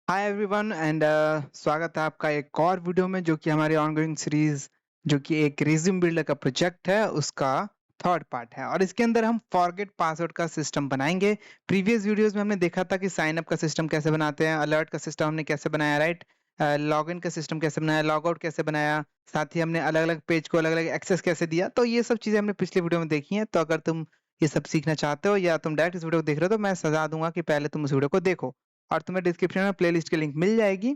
Hi everyone and स्वागत है आपका एक और वीडियो में जो कि हमारी ऑनगोइंग सीरीज जो कि एक रिज्यूम बिल्डर का प्रोजेक्ट है उसका थर्ड पार्ट है और इसके अंदर हम फॉरगेट पासवर्ड का सिस्टम बनाएंगे। प्रीवियस वीडियोस में हमने देखा था कि साइन अप का सिस्टम कैसे बनाते हैं, अलर्ट का सिस्टम हमने कैसे बनाया, राइट, लॉगिन का सिस्टम कैसे बनाया, लॉग आउट कैसे बनाया, साथ ही हमने अलग अलग पेज को अलग अलग एक्सेस कैसे दिया। तो ये सब चीजें हमने पिछले वीडियो में देखी हैं। तो अगर तुम ये सब सीखना चाहते हो या तुम डायरेक्ट इस वीडियो को देख रहे हो तो मैं सलाह दूंगा कि पहले तुम उस वीडियो को देखो और तुम्हें डिस्क्रिप्शन में प्लेलिस्ट की लिंक मिल जाएगी।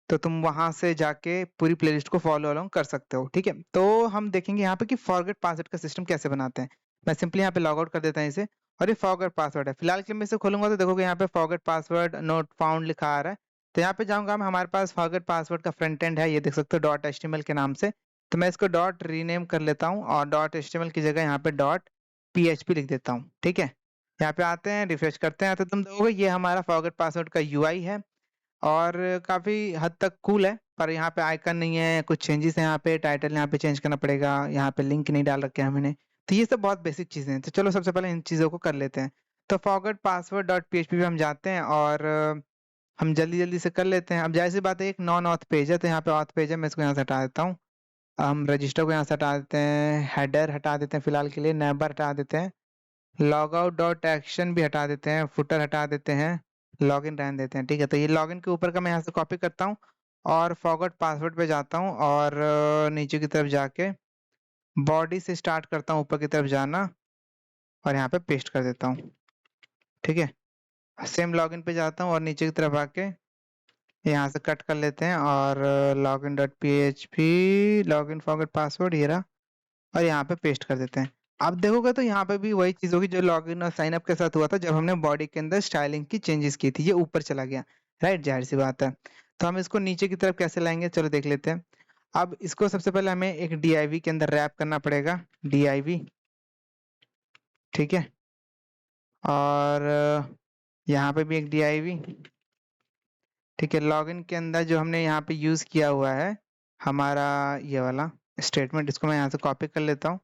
तो तुम वहां से जाके पूरी प्लेलिस्ट को फॉलो अलोंग कर सकते हो। ठीक है, तो हम देखेंगे यहाँ पे कि फॉरगेट पासवर्ड का सिस्टम कैसे बनाते हैं। मैं सिंपली यहाँ पे लॉग आउट कर देता हूँ इसे और ये फॉरगेट पासवर्ड है। फिलहाल के लिए मैं इसे खोलूंगा तो देखोगे यहाँ पे फॉरगेट पासवर्ड नोट फाउंड लिखा आ रहा है। तो यहाँ पे जाऊंगा मैं, हमारे पास फॉरगेट पासवर्ड का फ्रंट एंड है, ये देख सकते हो डॉट एचटीएमएल के नाम से। तो मैं इसको डॉट रीनेम कर लेता हूँ और डॉट एचटीएमएल की जगह यहाँ पे डॉट पीएचपी लिख देता हूँ। ठीक है, यहाँ पे आते हैं, रिफ्रेश करते हैं तो तुम देखोगे ये हमारा फॉरगेट पासवर्ड का यूआई है और काफी हद तक कूल है। पर यहाँ पे आइकन नहीं है, कुछ चेंजेस है, यहाँ पे टाइटल यहाँ पे चेंज करना पड़ेगा, यहाँ पे लिंक नहीं डाल रखे हैं हमने। तो ये सब बहुत बेसिक चीजें हैं। तो चलो सबसे पहले इन चीजों को कर लेते हैं। तो फॉरगेट पासवर्ड डॉट पीएचपी पे हम जाते हैं और हम जल्दी जल्दी से कर लेते हैं। अब जाहिर सी बात है, एक नॉन ऑथ पेज है तो यहाँ पे ऑथ पेज है, मैं इसको यहाँ से हटा देता हूँ। हम रजिस्टर को यहाँ से हटा देते हैं, हेडर हटा देते हैं फिलहाल के लिए, नेबर हटा देते हैं, लॉग आउट डॉट एक्शन भी हटा देते हैं, फुटर हटा देते हैं, लॉगिन रहने देते हैं। ठीक है, तो ये लॉगिन के ऊपर का मैं यहाँ से कॉपी करता हूँ और फॉरगेट पासवर्ड पे जाता हूँ और नीचे की तरफ जाके बॉडी से स्टार्ट करता हूँ ऊपर की तरफ जाना और यहाँ पे पेस्ट कर देता हूँ। ठीक है, सेम लॉगिन पे जाता हूँ और नीचे की तरफ आके यहाँ से कट कर लेते हैं और login dot P H P login forget password ये रहा और यहाँ पे पेस्ट कर देते हैं। अब देखोगे तो यहाँ पे भी वही चीज होगी जो लॉगिन और साइन अप के साथ हुआ था जब हमने बॉडी के अंदर स्टाइलिंग की चेंजेस की थी, ये ऊपर चला गया। राइट, जाहिर सी बात है। तो हम इसको नीचे की तरफ कैसे लाएंगे, चलो देख लेते हैं। अब इसको सबसे पहले हमें एक डीआईवी के अंदर रैप करना पड़ेगा, डीआईवी। ठीक है, और यहाँ पे भी एक डीआईवी। ठीक है, लॉगिन के अंदर जो हमने यहाँ पे यूज किया हुआ है हमारा ये वाला स्टेटमेंट, इसको मैं यहाँ से कॉपी कर लेता हूँ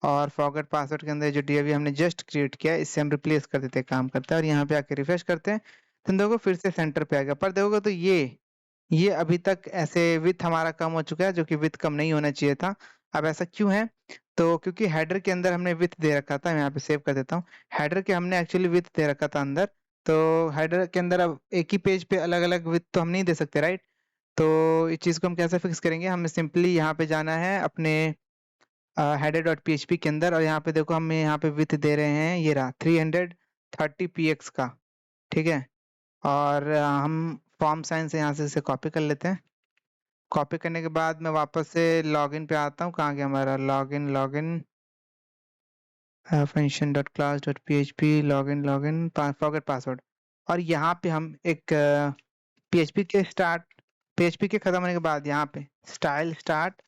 और फॉरगेट पासवर्ड के अंदर जो डीआईवी हमने जस्ट क्रिएट किया है इससे हम रिप्लेस कर देते हैं, काम करता है। और यहाँ पे आके रिफ्रेश करते हैं तो देखो फिर से सेंटर पे आ गया। पर देखोगे तो ये अभी तक ऐसे विथ हमारा कम हो चुका है, जो कि विथ कम नहीं होना चाहिए था। अब ऐसा क्यों है, तो क्योंकि हेडर के अंदर हमने विथ दे रखा था। मैं यहाँ पे सेव कर देता हूँ। हेडर के हमने एक्चुअली विथ दे रखा था अंदर। तो हेडर के अंदर अब एक ही पेज पे अलग अलग विथ तो हम नहीं दे सकते, राइट। तो इस चीज को हम कैसे फिक्स करेंगे, हमें सिंपली यहाँ पे जाना है अपने हेडर डॉट पीएचपी के अंदर और यहाँ पे देखो हम यहाँ पे विथ दे रहे हैं, ये रहा 330 px का। ठीक है, और हम फॉर्म साइन से यहाँ से इसे कॉपी कर लेते हैं। कॉपी करने के बाद मैं वापस से लॉगिन पे आता हूँ। कहाँ गया हमारा login, login function dot class dot P H P login, login forget password. और यहाँ पे हम एक पीएचपी के स्टार्ट, पीएचपी के खत्म होने के बाद यहाँ पे स्टाइल स्टार्ट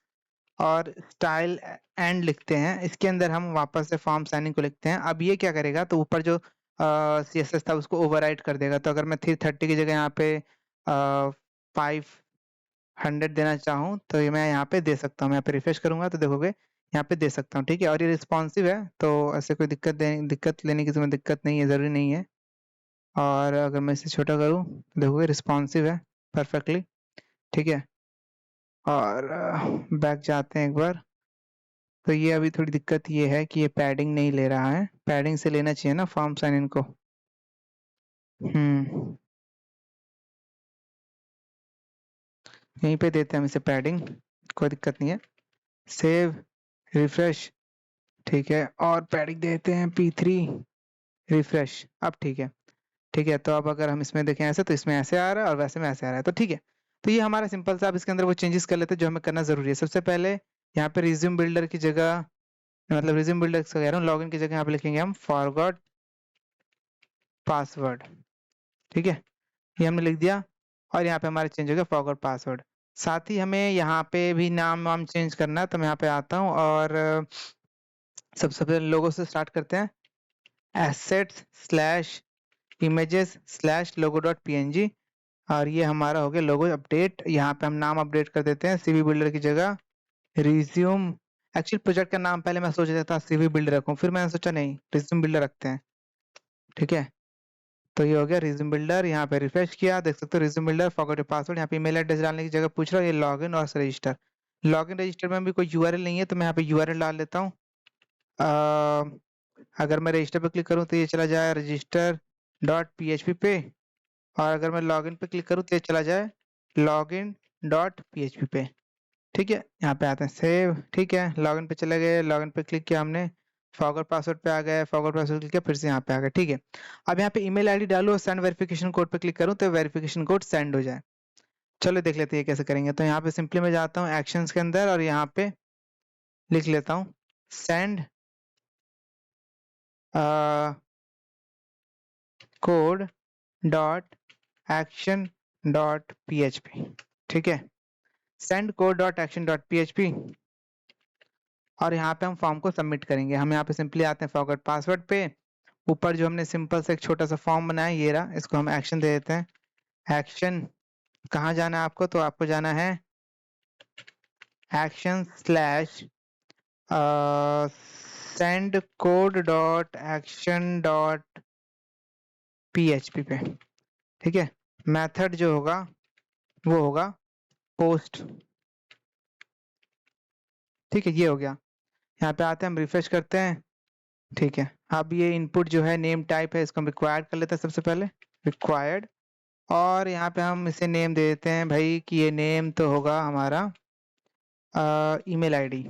और स्टाइल एंड लिखते हैं। इसके अंदर हम वापस से फॉर्म साइनिंग को लिखते हैं। अब ये क्या करेगा, तो ऊपर जो सीएसएस था उसको ओवरराइट कर देगा। तो अगर मैं 330 की जगह यहाँ पे 500 देना चाहूँ तो ये मैं यहाँ पे दे सकता हूँ। मैं यहाँ पे रिफ्रेश करूंगा तो देखोगे यहाँ पे दे सकता हूँ। ठीक है, और ये रिस्पॉन्सिव है तो ऐसे कोई दिक्कत लेने की तुम्हें दिक्कत नहीं है, जरूरी नहीं है। और अगर मैं इसे छोटा करूँ तो देखोगे रिस्पॉन्सिव है परफेक्टली। ठीक है, और बैक जाते हैं एक बार। तो ये अभी थोड़ी दिक्कत ये है कि ये पैडिंग नहीं ले रहा है, पैडिंग से लेना चाहिए ना फॉर्म साइन इन को। यहीं पे देते हैं हम इसे पैडिंग, कोई दिक्कत नहीं है। Save, refresh. ठीक है, और पैडिंग देते हैं P3, रिफ्रेश। अब ठीक है। ठीक है, तो अब अगर हम इसमें देखें ऐसे तो इसमें ऐसे आ रहा है और वैसे में ऐसे आ रहा है। तो ठीक है, तो ये हमारा सिंपल सा। अब इसके अंदर वो चेंजेस कर लेते हैं जो हमें करना जरूरी है। सबसे पहले यहाँ पे रिज्यूम बिल्डर की जगह, मतलब रिज्यूम बिल्डर कह रहा हूँ, लॉगिन की जगह यहाँ पे लिखेंगे हम फॉरगॉट पासवर्ड। ठीक है, ये हमने लिख दिया और यहाँ पे हमारा चेंज हो गया फॉरगॉट पासवर्ड। साथ ही हमें यहाँ पे भी नाम वाम चेंज करना है। तो मैं यहाँ पे आता हूँ और सबसे पहले लोगो से स्टार्ट करते हैं, एसेट्स स्लैश इमेजेस स्लैश लोगो डॉट png। और ये हमारा हो गया लोगो अपडेट। यहाँ पे हम नाम अपडेट कर देते हैं सीवी बिल्डर की जगह रिज्यूम। एक्चुअली प्रोजेक्ट का नाम पहले मैं सोच रहा था सीवी बिल्डर रखूं, फिर मैंने सोचा नहीं रिज्यूम बिल्डर रखते हैं। ठीक है, तो ये हो गया रिज्यूम बिल्डर। यहाँ पे रिफ्रेश किया, देख सकते हो resume builder, forgot your password. यहाँ पे ईमेल एड्रेस डालने की जगह पूछ रहा है, ये लॉगिन और रजिस्टर। लॉगिन रजिस्टर में भी कोई यूआरएल नहीं है, तो मैं यहाँ पे यूआरएल डाल लेता हूँ। अगर मैं रजिस्टर पे क्लिक करूँ तो ये चला जाए रजिस्टर डॉट पीएचपी पे, और अगर मैं लॉगिन पे क्लिक करूँ तो ये चला जाए लॉगिन डॉट पीएचपी पे। ठीक है, यहाँ पे आते हैं सेव। ठीक है, लॉगिन पे चले गए, लॉगिन पे क्लिक किया हमने, फॉरगॉट पासवर्ड पे आ गए, फॉरगॉट पासवर्ड क्लिक किया, फिर से यहाँ पे आ गए। ठीक है, अब यहाँ पे ईमेल आईडी डालो, सेंड वेरिफिकेशन कोड पे क्लिक करूँ तो वेरिफिकेशन कोड सेंड हो जाए। चलो देख लेते हैं ये कैसे करेंगे। तो यहाँ पे सिंपली मैं जाता हूँ एक्शंस के अंदर और यहाँ पे लिख लेता हूँ send code dot action dot PHP. ठीक है, send code dot action dot PHP, और यहाँ पे हम फॉर्म को सबमिट करेंगे। हम यहाँ पे सिंपली आते हैं फॉरगॉट पासवर्ड पे, ऊपर जो हमने सिंपल से एक छोटा सा फॉर्म बनाया ये रहा, इसको हम एक्शन दे देते हैं। एक्शन कहाँ जाना है आपको, तो आपको जाना है action slash send code dot action dot PHP पे। ठीक है, मेथड जो होगा वो होगा पोस्ट। ठीक है, ये हो गया। यहाँ पे आते हैं, हम रिफ्रेश करते हैं। ठीक है, अब ये इनपुट जो है नेम टाइप है, इसको हम रिक्वायर्ड कर लेते हैं सबसे पहले, रिक्वायर्ड। और यहाँ पे हम इसे नेम दे देते हैं भाई कि ये नेम तो होगा हमारा ईमेल आईडी।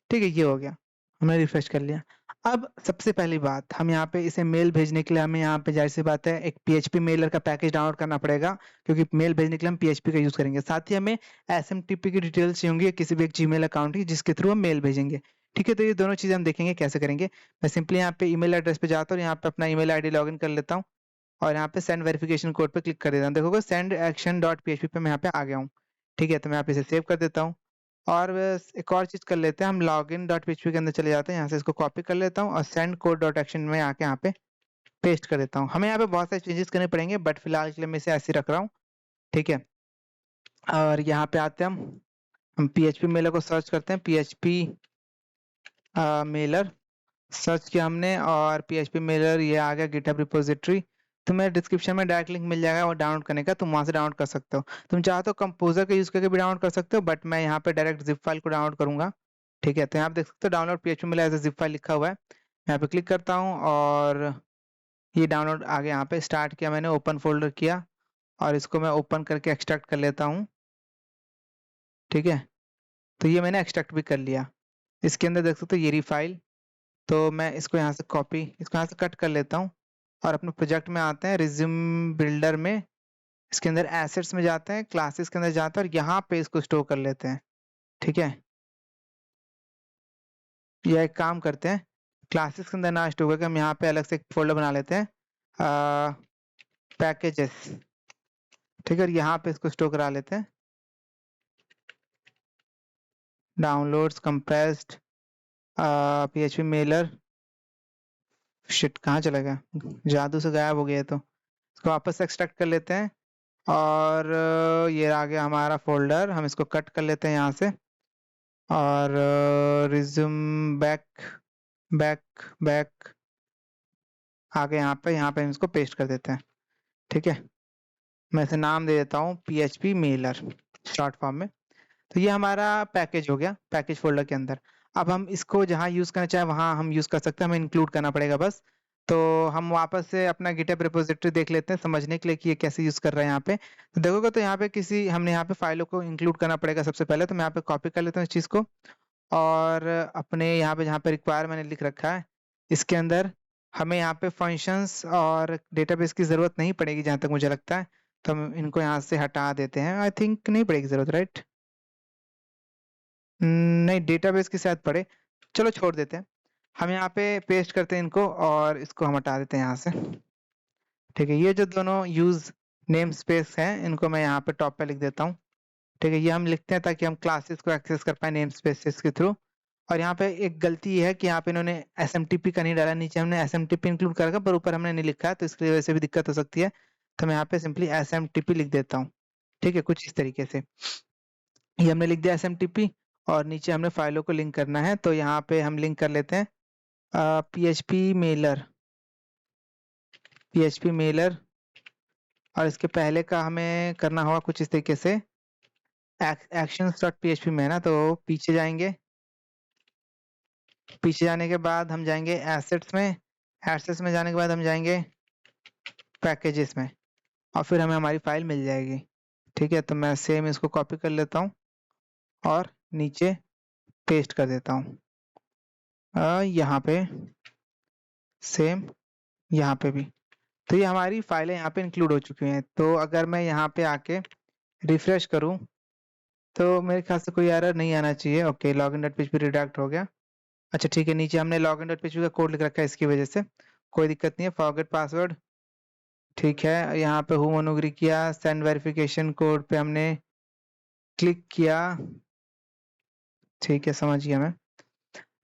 ठीक है, ये हो गया, हमने रिफ्रेश कर लिया। अब सबसे पहली बात, हम यहाँ पे इसे मेल भेजने के लिए हमें यहाँ पे जाहिर सी बात है एक पीएचपी मेलर का पैकेज डाउनलोड करना पड़ेगा, क्योंकि मेल भेजने के लिए हम पीएचपी का यूज करेंगे। साथ ही हमें एसएमटीपी की डिटेल्स चाहिए होंगी किसी भी एक जीमेल अकाउंट की जिसके थ्रू हम मेल भेजेंगे। ठीक है, तो ये दोनों चीजें हम देखेंगे कैसे करेंगे। मैं सिंपली यहाँ पे ईमेल एड्रेस पे जाता हूँ, यहाँ पे अपना ईमेल आईडी लॉगिन कर लेता हूँ, और यहाँ पे सेंड वेरिफिकेशन कोड पे क्लिक कर देता हूँ। देखोगे सेंड एक्शन डॉट पीएचपी पे मैं यहाँ पे आ गया हूँ। ठीक है, तो मैं यहाँ पे इसे सेव कर देता हूँ। और बस एक और चीज कर लेते हैं, हम लॉगिन डॉट पीएचपी के अंदर चले जाते हैं, यहाँ से इसको कॉपी कर लेता हूँ और सेंड कोड डॉट एक्शन में आके यहाँ पे पेस्ट कर देता हूँ। हमें यहाँ पे बहुत सारे चेंजेस करने पड़ेंगे, बट फिलहाल के लिए मैं इसे ऐसे ही रख रहा हूँ। ठीक है, और यहाँ पे आते हैं हम पीएचपी मेलर को सर्च करते हैं, पीएचपी मेलर सर्च किया हमने, और पीएचपी मेलर ये आ गया गिटहब रिपोजिटरी। तुम्हें डिस्क्रिप्शन में डायरेक्ट लिंक मिल जाएगा वो डाउनलोड करने का, तुम वहां से डाउनलोड कर सकते हो। तुम चाहो तो कंपोजर का यूज करके भी डाउनलोड कर सकते हो, बट मैं यहाँ पे डायरेक्ट जिप फाइल को डाउनलोड करूंगा। ठीक है, तो यहाँ पे देख सकते हो download PHP mailer as zip file लिखा हुआ है। यहाँ पे क्लिक करता हूँ और ये डाउनलोड आ गया। यहाँ पे स्टार्ट किया मैंने, ओपन फोल्डर किया, और इसको मैं ओपन करके एक्सट्रैक्ट कर लेता हूँ। ठीक है, तो ये मैंने एक्सट्रैक्ट भी कर लिया। इसके अंदर देख सकते हो ये रही फाइल। तो मैं इसको यहाँ से कॉपी, इसको यहाँ से कट कर लेता हूँ, और अपने प्रोजेक्ट में आते हैं, रिज्यूम बिल्डर में, इसके अंदर एसेट्स में जाते हैं, क्लासेस के अंदर जाते हैं, और यहाँ पे इसको स्टोर कर लेते हैं। ठीक है, या एक काम करते हैं, क्लासेस के अंदर ना स्टोर करके हम यहाँ पे अलग से एक फोल्डर बना लेते हैं, पैकेजेस। ठीक है, और यहाँ पे इसको स्टोर करा लेते हैं, downloads compressed PHP Mailer. Shit, कहाँ चला गया, जादू से गायब हो गया। तो इसको वापस से एक्सट्रैक्ट कर लेते हैं, और ये आ गया हमारा फोल्डर। हम इसको कट कर लेते हैं यहाँ से, और रिज्यूम बैक बैक बैक आ गए यहाँ पे हम इसको पेस्ट कर देते हैं। ठीक है, मैं इसे नाम दे देता हूँ पीएचपी मेलर शॉर्ट फॉर्म में। तो ये हमारा पैकेज हो गया, पैकेज फोल्डर के अंदर। अब हम इसको जहाँ यूज करना चाहे वहाँ हम यूज कर सकते हैं, हमें इंक्लूड करना पड़ेगा बस। तो हम वापस से अपना गिटहब रिपोजिटरी देख लेते हैं समझने के लिए कि ये कैसे यूज कर रहे हैं। यहाँ पे तो देखोगे तो यहाँ पे किसी हमने यहाँ पे फाइलों को इंक्लूड करना पड़ेगा सबसे पहले। तो मैं यहाँ पे कॉपी कर लेता हूँ इस चीज को, और अपने यहाँ पे जहाँ पे रिक्वायर मैंने लिख रखा है इसके अंदर हमें यहाँ पे फंक्शंस और डेटाबेस की जरूरत नहीं पड़ेगी जहाँ तक मुझे लगता है। तो हम इनको यहाँ से हटा देते हैं, आई थिंक नहीं पड़ेगी जरूरत, राइट? नहीं, डेटाबेस की शायद पड़े, चलो छोड़ देते हैं। हम यहाँ पे पेस्ट करते हैं इनको, और इसको हम हटा देते हैं यहाँ से। ठीक है, ये जो दोनों यूज नेम स्पेस हैं इनको मैं यहाँ पे टॉप पे लिख देता हूँ। ठीक है, ये हम लिखते हैं ताकि हम क्लासेस को एक्सेस कर पाए नेम स्पेसेस के थ्रू। और यहाँ पे एक गलती ये है कि यहाँ पे इन्होंने एसएमटीपी का नहीं डाला, नीचे हमने एसएमटीपी इंक्लूड कर रखा पर ऊपर हमने नहीं लिखा है, तो इसकी वजह से भी दिक्कत हो सकती है। तो मैं यहाँ पे सिंपली एसएमटीपी लिख देता हूँ। ठीक है, कुछ इस तरीके से ये हमने लिख दिया एसएमटीपी, और नीचे हमने फाइलों को लिंक करना है। तो यहाँ पे हम लिंक कर लेते हैं पीएचपी मेलर। PHP मेलर, और इसके पहले का हमें करना होगा कुछ इस तरीके से। actions.php में है ना, तो पीछे जाएंगे। पीछे जाने के बाद हम जाएंगे एसेट्स में। एसेट्स में जाने के बाद हम जाएंगे पैकेजेस में, और फिर हमें हमारी फाइल मिल जाएगी। ठीक है, तो मैं सेम इसको कॉपी कर लेता हूँ और नीचे पेस्ट कर देता हूँ। यहाँ पे सेम, यहाँ पे भी। तो ये हमारी फाइलें यहाँ पे इंक्लूड हो चुकी हैं। तो अगर मैं यहाँ पे आके रिफ्रेश करूँ तो मेरे ख्याल से कोई एरर नहीं आना चाहिए। ओके, login.php रिडायरेक्ट हो गया। अच्छा ठीक है, नीचे हमने login.php का कोड लिख रखा है, इसकी वजह से कोई दिक्कत नहीं है। फॉरगेट पासवर्ड, ठीक है। यहाँ पे हूम अनुग्री किया, सेंड वेरिफिकेशन कोड पे हमने क्लिक किया। ठीक है, समझ गया मैं।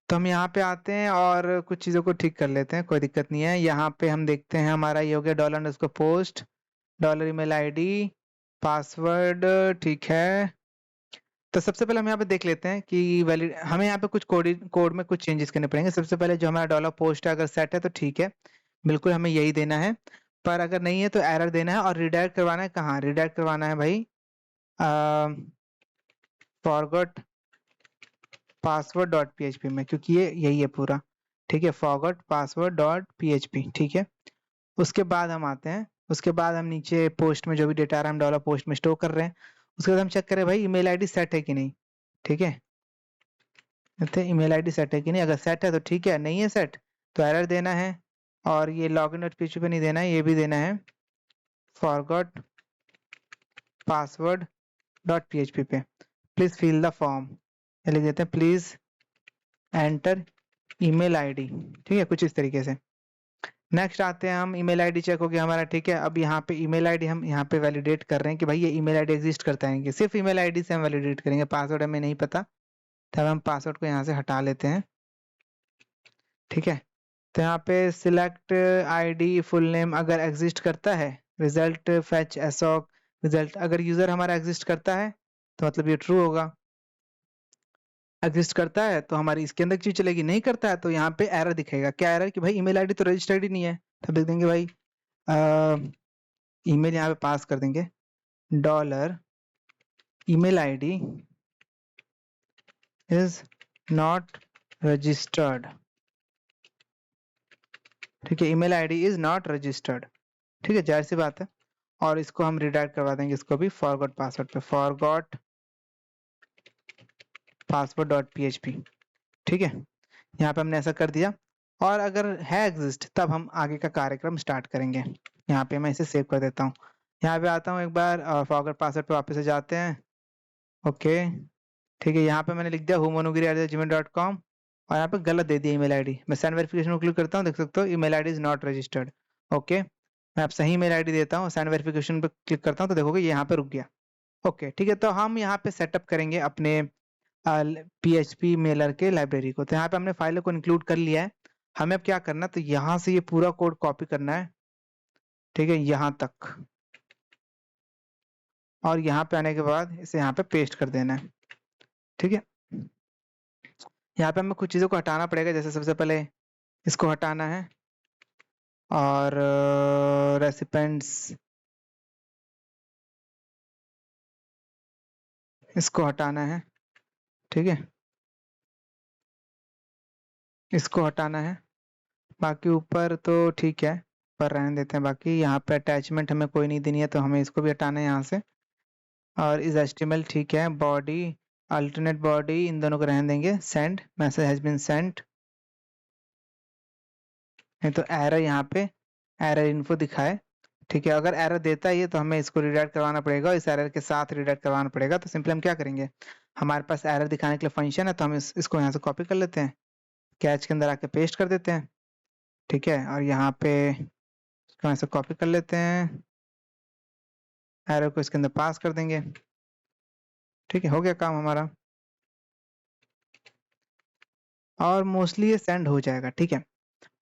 तो हम यहाँ पे आते हैं और कुछ चीज़ों को ठीक कर लेते हैं, कोई दिक्कत नहीं है। यहाँ पे हम देखते हैं हमारा ये हो गया $_post, $email ID, पासवर्ड, ठीक है। तो सबसे पहले हम यहाँ पे देख लेते हैं कि वैलिड, हमें यहाँ पे कुछ कोड में कुछ चेंजेस करने पड़ेंगे। सबसे पहले जो हमारा $post है, अगर सेट है तो ठीक है, बिल्कुल हमें यही देना है। पर अगर नहीं है तो एरर देना है। और रिडायरेक्ट करवाना है कहाँ? रिडायरेक्ट करवाना है भाई फॉरगॉट पासवर्ड डॉट php में, क्योंकि ये यही है पूरा। ठीक है, फॉरगॉट पासवर्ड डॉट php, ठीक है। उसके बाद हम आते हैं, उसके बाद हम नीचे पोस्ट में जो भी डेटा आ रहा है हम $post में स्टोर कर रहे हैं। उसके बाद हम चेक करें भाई ईमेल आईडी सेट है कि नहीं। ठीक है, ईमेल आईडी सेट है कि नहीं। अगर सेट है तो ठीक है, नहीं है सेट तो एरर देना है। और ये लॉगिन डॉट php पे नहीं देना है, ये भी देना है फॉरगॉट पासवर्ड डॉट php पे। प्लीज फिल द फॉर्म, लिख देते हैं प्लीज एंटर ईमेल आईडी। ठीक है, कुछ इस तरीके से। नेक्स्ट आते हैं हम, ईमेल आईडी चेक हो गया हमारा। ठीक है, अब यहाँ पे ईमेल आईडी हम यहाँ पे वैलिडेट कर रहे हैं कि भाई ये ईमेल आईडी एग्जिस्ट करता है कि सिर्फ ईमेल आईडी से हम वैलिडेट करेंगे। पासवर्ड हमें नहीं पता, तब हम पासवर्ड को यहाँ से हटा लेते हैं। ठीक है, तो यहाँ पे सिलेक्ट आईडी फुल नेम अगर एग्जिस्ट करता है, रिजल्ट फेच एसोक रिजल्ट, अगर यूजर हमारा एग्जिस्ट करता है तो मतलब ये ट्रू होगा। एग्जिस्ट करता है तो हमारी इसके अंदर चीज चलेगी, नहीं करता है तो यहाँ पे एरर दिखेगा। क्या एरर? कि भाई ईमेल आईडी तो रजिस्टर्ड ही नहीं है। तब लिख देंगे भाई ईमेल, यहाँ पे पास कर देंगे $email ID is not registered। ठीक है, email ID is not registered. ठीक है, जाहिर सी बात है। और इसको हम रिडायरेक्ट करवा देंगे, इसको भी फॉरगॉट पासवर्ड पे, फॉरगॉट पासवर्ड डॉट php। ठीक है, यहाँ पे हमने ऐसा कर दिया। और अगर है एग्जिस्ट तब हम आगे का कार्यक्रम स्टार्ट करेंगे। यहाँ पे मैं इसे सेव कर देता हूँ। यहाँ पे आता हूँ एक बार, फॉरगॉट पासवर्ड पे वापस से जाते हैं। ओके, ठीक है, यहाँ पे मैंने लिख दिया homonugiri@gmail.com, और यहाँ पे गलत दे दिया ईमेल आईडी। मैं सेंड वेरिफिकेशन को क्लिक करता हूँ, देख सकते हो email ID is not registered. Okay, मैं अब सही ईमेल आईडी देता हूँ, सेंड वेरिफिकेशन पे क्लिक करता हूँ तो देखोगे ये यहाँ पे रुक गया। ओके, ठीक है, तो हम यहाँ पे सेटअप करेंगे अपने PHP मेलर के लाइब्रेरी को। तो यहाँ पे हमने फाइल को इंक्लूड कर लिया है। हमें अब क्या करना है, तो यहाँ से ये पूरा कोड कॉपी करना है। ठीक है, यहाँ तक, और यहाँ पे आने के बाद इसे यहाँ पे पेस्ट कर देना है। ठीक है, यहाँ पे हमें कुछ चीज़ों को हटाना पड़ेगा। जैसे सबसे पहले इसको हटाना है, और रेसिपेंट्स इसको हटाना है। ठीक है, इसको हटाना है। बाकी ऊपर तो ठीक है, पर रहने देते हैं। बाकी यहाँ पे अटैचमेंट हमें कोई नहीं देनी है, तो हमें इसको भी हटाना है यहाँ से। और इस HTML ठीक है, बॉडी अल्टरनेट बॉडी इन दोनों को रहने देंगे। Send message has been sent, नहीं तो एरर यहाँ पे एरर इन्फो दिखाए। ठीक है, अगर एरर देता है ये तो हमें इसको रिडायरेक्ट करवाना पड़ेगा, इस एरर के साथ रिडायरेक्ट करवाना पड़ेगा। तो सिंपली हम क्या करेंगे, हमारे पास एरर दिखाने के लिए फंक्शन है, तो हम इसको यहाँ से कॉपी कर लेते हैं, कैच के अंदर आके पेस्ट कर देते हैं। ठीक है, और यहाँ पे इसको ऐसे कॉपी कर लेते हैं, एरर को इसके अंदर पास कर देंगे। ठीक है, हो गया काम हमारा, और मोस्टली ये सेंड हो जाएगा। ठीक है,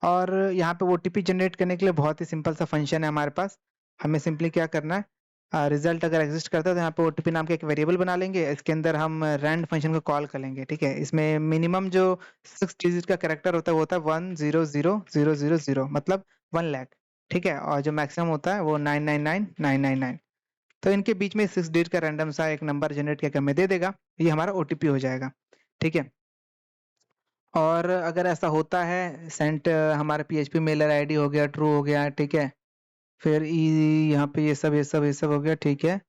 और यहाँ पे OTP जनरेट करने के लिए बहुत ही सिंपल सा फंक्शन है हमारे पास। हमें सिंपली क्या करना है, रिजल्ट अगर एग्जिस्ट करता है तो यहाँ पे OTP नाम का एक वेरिएबल बना लेंगे। इसके अंदर हम रैंड फंक्शन को कॉल कर लेंगे। ठीक है, इसमें मिनिमम जो 6 डिजिट का कैरेक्टर होता है वो होता है 100000, मतलब 1 लाख। ठीक है, और जो मैक्सिमम होता है वो 999999। तो इनके बीच में 6 डिजिट का रैंडम सा एक नंबर जनरेट करके हमें दे देगा, ये हमारा ओटीपी हो जाएगा। ठीक है, और अगर ऐसा होता है सेंट हमारा पीएचपी मेलर आईडी हो गया, ट्रू हो गया, ठीक है, फिर यहाँ पे ये सब हो गया, ठीक है,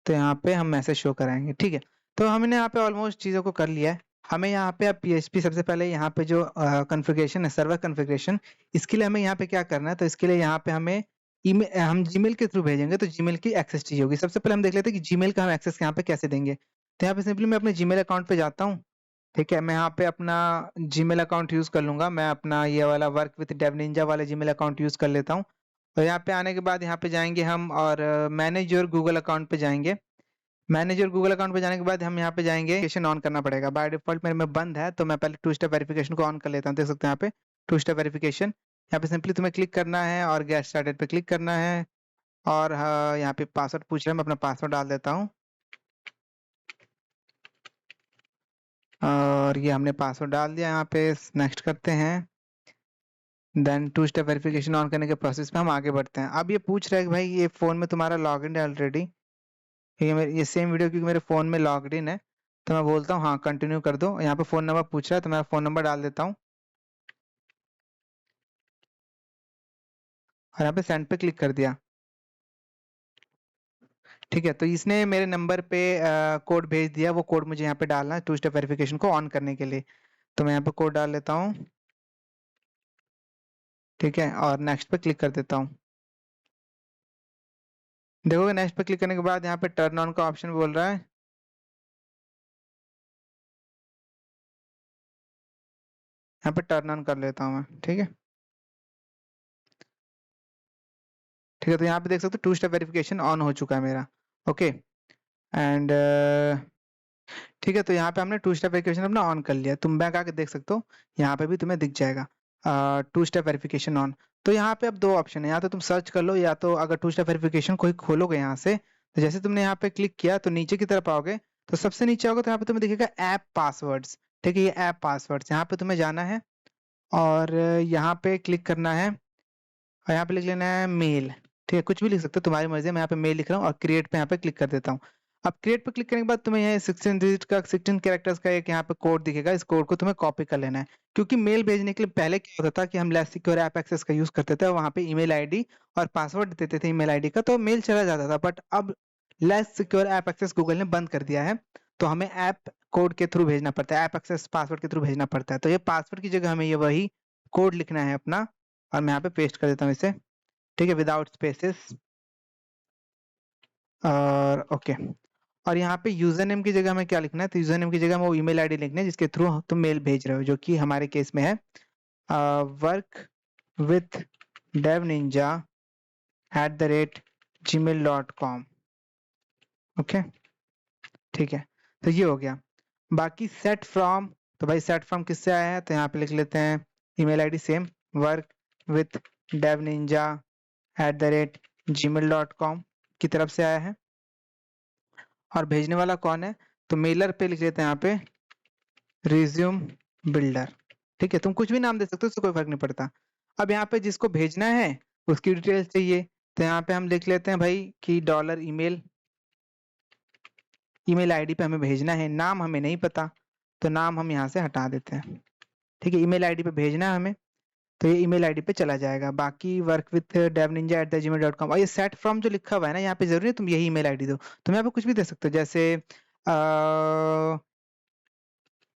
तो यहाँ पे हम मैसेज शो कराएंगे। ठीक है, तो हमने यहाँ पे ऑलमोस्ट चीज़ों को कर लिया है। हमें यहाँ पे अब पीएचपी सबसे पहले यहाँ पे जो कॉन्फ़िगरेशन है, सर्वर कॉन्फ़िगरेशन, इसके लिए हमें यहाँ पे क्या करना है, तो इसके लिए यहाँ पे हमें ईमेल, हम जीमेल के थ्रू भेजेंगे, तो जीमेल की एक्सेस चाहिए होगी। सबसे पहले हम देख लेते हैं कि जीमेल का हम एक्सेस यहाँ पे कैसे देंगे। तो यहाँ पे सिंपली मैं अपने जीमेल अकाउंट पे जाता हूँ। ठीक है, मैं यहाँ पे अपना जीमेल अकाउंट यूज़ कर लूंगा, मैं अपना ये वाला वर्क विद डेव निंजा वाले जीमेल अकाउंट यूज़ कर लेता हूँ। और यहाँ पे आने के बाद यहाँ पे जाएंगे हम और मैनेज योर गूगल अकाउंट पे जाएंगे। मैनेजर गूगल अकाउंट पे जाने के बाद हम यहाँ पे जाएंगे, वेरिफिकेशन ऑन करना पड़ेगा। बाय डिफॉल्ट मेरे में बंद है, तो मैं पहले टू स्टेप वेरिफिकेशन को ऑन कर लेता हूँ। देख सकते हैं यहाँ पे टू स्टेप वेरिफिकेशन, यहाँ पे सिंपली तुम्हें क्लिक करना है और गेट स्टार्टेड पे क्लिक करना है। और यहाँ पे पासवर्ड पूछ रहा है, मैं अपना पासवर्ड डाल देता हूँ। और ये हमने पासवर्ड डाल दिया, यहाँ पे नेक्स्ट करते हैं। Then two step verification on करने के प्रोसेस पे हम आगे बढ़ते हैं। अब ये पूछ रहा है कि भाई ये फोन में तुम्हारा लॉग इन है ऑलरेडी, ये सेम वीडियो क्योंकि मेरे फोन में लॉग्ड इन है, तो मैं बोलता हूँ हाँ कंटिन्यू कर दो। यहाँ पे फोन नंबर पूछ रहा है, तो मैं फोन नंबर डाल देता हूँ और यहाँ पे सेंड पे क्लिक कर दिया। ठीक है, तो इसने मेरे नंबर पे कोड भेज दिया, वो कोड मुझे यहाँ पे डालना है टू स्टेप वेरिफिकेशन को ऑन करने के लिए। तो मैं यहाँ पे कोड डाल लेता हूँ। ठीक है, और नेक्स्ट पे क्लिक कर देता हूँ। देखोगे नेक्स्ट पे क्लिक करने के बाद यहाँ पे टर्न ऑन का ऑप्शन बोल रहा है। यहाँ पे टर्न ऑन कर लेता हूँ मैं। ठीक है, ठीक है, तो यहाँ पे देख सकते हो टू स्टेप वेरिफिकेशन ऑन हो चुका है मेरा। ओके, एंड ठीक है, तो यहाँ पे हमने टू स्टेप वेरिफिकेशन अपना ऑन कर लिया। तुम बैक आके देख सकते हो, यहाँ पे भी तुम्हें दिख जाएगा टू स्टेप वेरिफिकेशन ऑन। तो यहाँ पे अब दो ऑप्शन है, या तो तुम सर्च कर लो, या तो अगर टू स्टेप वेरिफिकेशन कोई खोलोगे यहाँ से, तो जैसे तुमने यहाँ पे क्लिक किया तो नीचे की तरफ आओगे, तो सबसे नीचे आओगे तो यहाँ पे तुम्हें दिखेगा ऐप पासवर्ड्स। ठीक है, ये ऐप पासवर्ड्स, यहाँ पे तुम्हें जाना है और यहाँ पे क्लिक करना है और यहाँ पे लिख लेना है मेल। ठीक है, कुछ भी लिख सकते हो, तुम्हारी मर्जी है। मैं यहाँ पे मेल लिख रहा हूँ और क्रिएट पे यहाँ पे क्लिक कर देता हूँ। अब क्रिएट पे क्लिक करने के बाद तुम्हें यहाँ 16 डिजिट का 16 कैरेक्टर्स का एक यहाँ पे कोड दिखेगा। इस कोड को तुम्हें कॉपी कर लेना है, क्योंकि मेल भेजने के लिए पहले क्या होता था कि हम लेस सिक्योर ऐप एक्सेस का यूज करते थे, वहाँ पे ईमेल आईडी और पासवर्ड देते थे ईमेल आईडी का, तो मेल चला जाता था। बट अब less secure app access Google ने बंद कर दिया है, तो हमें ऐप कोड के थ्रू भेजना पड़ता है, ऐप एक्सेस पासवर्ड के थ्रू भेजना पड़ता है। तो ये पासवर्ड की जगह हमें ये वही कोड लिखना है अपना, और मैं यहाँ पे पेस्ट कर देता हूँ इसे। ठीक है, विदाउट स्पेसेस और ओके। और यहाँ पे यूजर नेम की जगह हमें क्या लिखना है, तो यूजर नेम की जगह हमें वो ईमेल आईडी लिखना है जिसके थ्रू तुम मेल भेज रहे हो, जो कि हमारे केस में है work with dev ninja @gmail.com। Okay, ठीक है, तो ये हो गया। बाकी सेट फ्रॉम, तो भाई सेट फ्रॉम किससे आया है, तो यहाँ पे लिख लेते हैं email ID same, work with dev ninja @gmail.com की तरफ से आया है। और भेजने वाला कौन है, तो मेलर पे लिख लेते हैं यहाँ पे रिज्यूम बिल्डर। ठीक है, तुम कुछ भी नाम दे सकते हो, उससे कोई फर्क नहीं पड़ता। अब यहाँ पे जिसको भेजना है उसकी डिटेल्स चाहिए, तो यहाँ पे हम लिख लेते हैं भाई कि डॉलर ईमेल, ईमेल आईडी पे हमें भेजना है, नाम हमें नहीं पता, तो नाम हम यहाँ से हटा देते हैं। ठीक है, ईमेल आईडी पे भेजना है हमें, तो ये ईमेल आईडी पे चला जाएगा। बाकी वर्क विथ devninja@gmail.com। और ये सेट फ्रॉम जो लिखा हुआ है ना, यहाँ पे जरूरी है तुम यही ईमेल आईडी दो, तुम यहाँ पे कुछ भी दे सकते हो, जैसे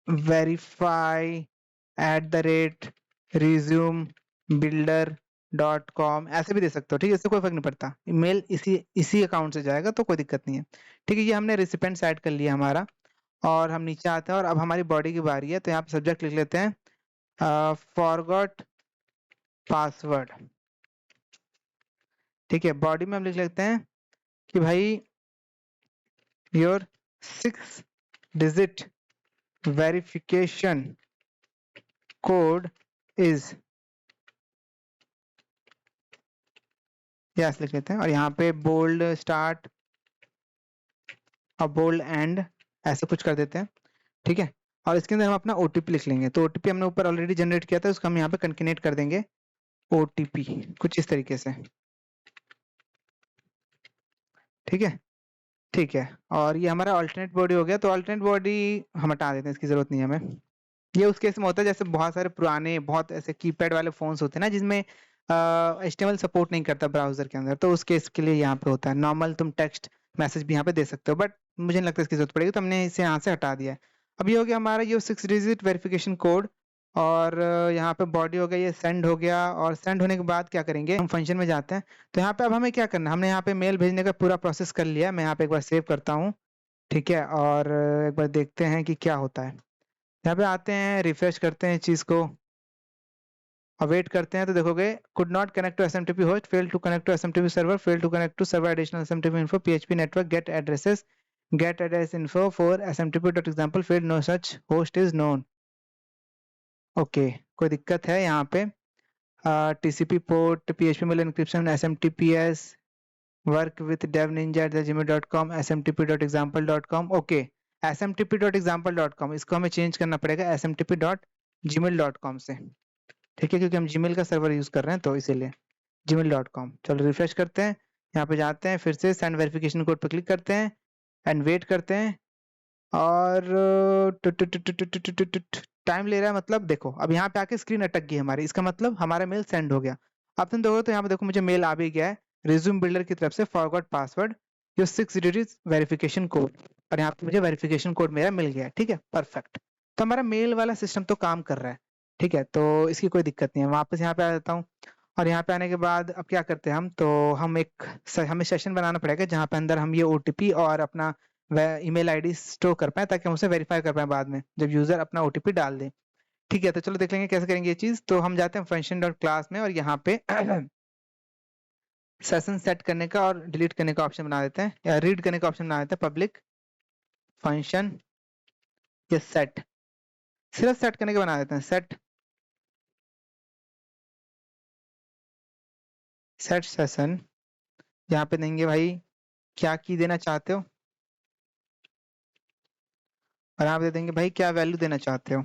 verify@resumebuilder.com ऐसे भी दे सकते हो। ठीक है, इससे कोई फर्क नहीं पड़ता, ईमेल इसी इसी अकाउंट से जाएगा, तो कोई दिक्कत नहीं है। ठीक है, ये हमने रिसिपेंट सेट कर लिया हमारा, और हम नीचे आते हैं और अब हमारी बॉडी की बारी है। तो यहाँ पे सब्जेक्ट लिख लेते हैं फॉरगॉट पासवर्ड। ठीक है, बॉडी में हम लिख लेते हैं कि भाई your 6 digit verification code is, yes लिख लेते हैं। और यहाँ पे बोल्ड स्टार्ट और बोल्ड एंड ऐसे कुछ कर देते हैं। ठीक है, और इसके अंदर हम अपना ओटीपी लिख लेंगे। तो ओटीपी हमने ऊपर ऑलरेडी जनरेट किया था, उसको हम यहाँ पे कंकेनेट कर देंगे OTP कुछ इस तरीके से, ठीक है। ठीक है, और ये हमारा अल्टरनेट बॉडी हो गया। तो अल्टरनेट बॉडी हम हटा देते हैं, इसकी जरूरत नहीं है हमें। ये उस केस में होता है जैसे बहुत सारे पुराने बहुत ऐसे कीपैड वाले फोन्स होते हैं ना, जिसमें HTML सपोर्ट नहीं करता ब्राउजर के अंदर, तो उस केस के लिए यहाँ पे होता है। नॉर्मल तुम टेक्स्ट मैसेज भी यहाँ पे दे सकते हो, बट मुझे नहीं लगता इसकी जरूरत पड़ेगी, तो हमने इसे यहाँ से हटा दिया है। अब ये हो गया हमारा ये 6 डिजिट वेरिफिकेशन कोड। और यहाँ पे बॉडी हो गया, ये सेंड हो गया। और सेंड होने के बाद क्या करेंगे, हम फंक्शन में जाते हैं। तो यहाँ पे अब हमें क्या करना है, हमने यहाँ पे मेल भेजने का पूरा प्रोसेस कर लिया। मैं यहाँ पे एक बार सेव करता हूँ, ठीक है। और एक बार देखते हैं कि क्या होता है। यहाँ पे आते हैं, रिफ्रेश करते हैं चीज को और वेट करते हैं, तो देखोगे could not connect to SMTP host, fail to connect to SMTP server, fail to connect to server additional SMTP info, PHP network get addresses, get address info for SMTP dot example fail, no such host is known. Okay, कोई दिक्कत है यहाँ पे। TCP port, PHP mail encryption, SMTPS, work with dev ninja @gmail.com, smtp.example.com। Okay, smtp.example.com इसको हमें change करना पड़ेगा smtp.gmail.com से, ठीक है, क्योंकि हम जीमेल का सर्वर यूज कर रहे हैं, तो इसीलिए gmail.com। चलो रिफ्रेश करते हैं, यहाँ पे जाते हैं, फिर से सेंड वेरिफिकेशन कोड पर क्लिक करते हैं एंड वेट करते हैं। और टाइम ले रहा है, मतलब देखो अब यहाँ पे आके स्क्रीन अटक गई हमारी, इसका मतलब हमारा मेल सेंड हो गया। अब तुम देखो तो यहाँ पे देखो मुझे मेल आ भी गया है, रिज्यूम बिल्डर की तरफ से, forgot password your 6 digit verification code. और यहाँ पे मुझे वेरिफिकेशन कोड मेरा मिल गया है, ठीक है, परफेक्ट। तो हमारा मेल वाला सिस्टम तो काम कर रहा है, ठीक है, तो इसकी कोई दिक्कत नहीं है। वापस यहाँ पे आ जाता हूँ, और यहाँ पे आने के बाद अब क्या करते हैं हम, तो हम हमें सेशन बनाना पड़ेगा जहाँ पे अंदर हम ये OTP और अपना ईमेल आईडी स्टोर कर पाए, ताकि हम उसे वेरीफाई कर पाए बाद में जब यूजर अपना OTP डाल दे। ठीक है, तो चलो देख लेंगे कैसे करेंगे ये चीज। तो हम जाते हैं फंक्शन डॉट क्लास में, और यहाँ पे सेशन सेट करने का और डिलीट करने का ऑप्शन बना देते हैं, या रीड करने का ऑप्शन बना देते हैं, पब्लिक फंक्शन या सेट, सिर्फ सेट करने के बना देते हैं, सेट सेट सेशन। यहाँ पे देंगे भाई क्या की देना चाहते हो, और यहाँ पे दे देंगे भाई क्या वैल्यू देना चाहते हो।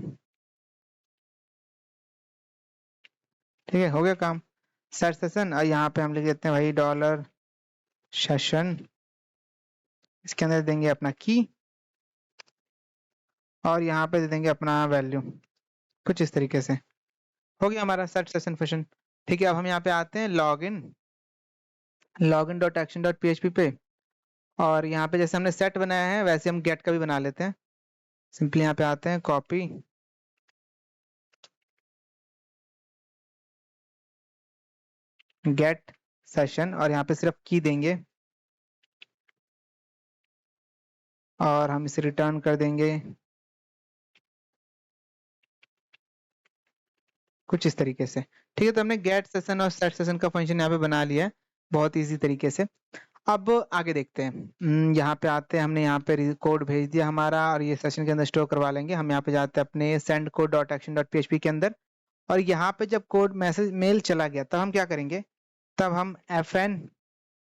ठीक है, हो गया काम, सेट सेशन। और यहाँ पे हम लिख देते हैं भाई डॉलर सेशन, इसके अंदर देंगे अपना की, और यहाँ पे दे देंगे अपना वैल्यू, कुछ इस तरीके से। हो गया हमारा सेट सेशन फंक्शन। ठीक है, अब हम यहाँ पे आते हैं login dot action dot PHP पे, और यहाँ पे जैसे हमने सेट बनाया है वैसे हम गेट का भी बना लेते हैं। सिंपली यहाँ पे आते हैं, कॉपी, गेट सेशन, और यहाँ पे सिर्फ की देंगे, और हम इसे रिटर्न कर देंगे कुछ इस तरीके से। ठीक है, तो हमने गेट सेशन और सेट सेशन का फंक्शन यहाँ पे बना लिया है बहुत इजी तरीके से। अब आगे देखते हैं। यहाँ पे आते हैं, हमने यहाँ पे कोड भेज दिया हमारा, और ये सेशन के अंदर स्टोर करवा लेंगे। हम यहाँ पे जाते हैं अपने send code dot action dot PHP के अंदर, और यहाँ पे जब कोड मैसेज मेल चला गया तब हम क्या करेंगे, तब हम FN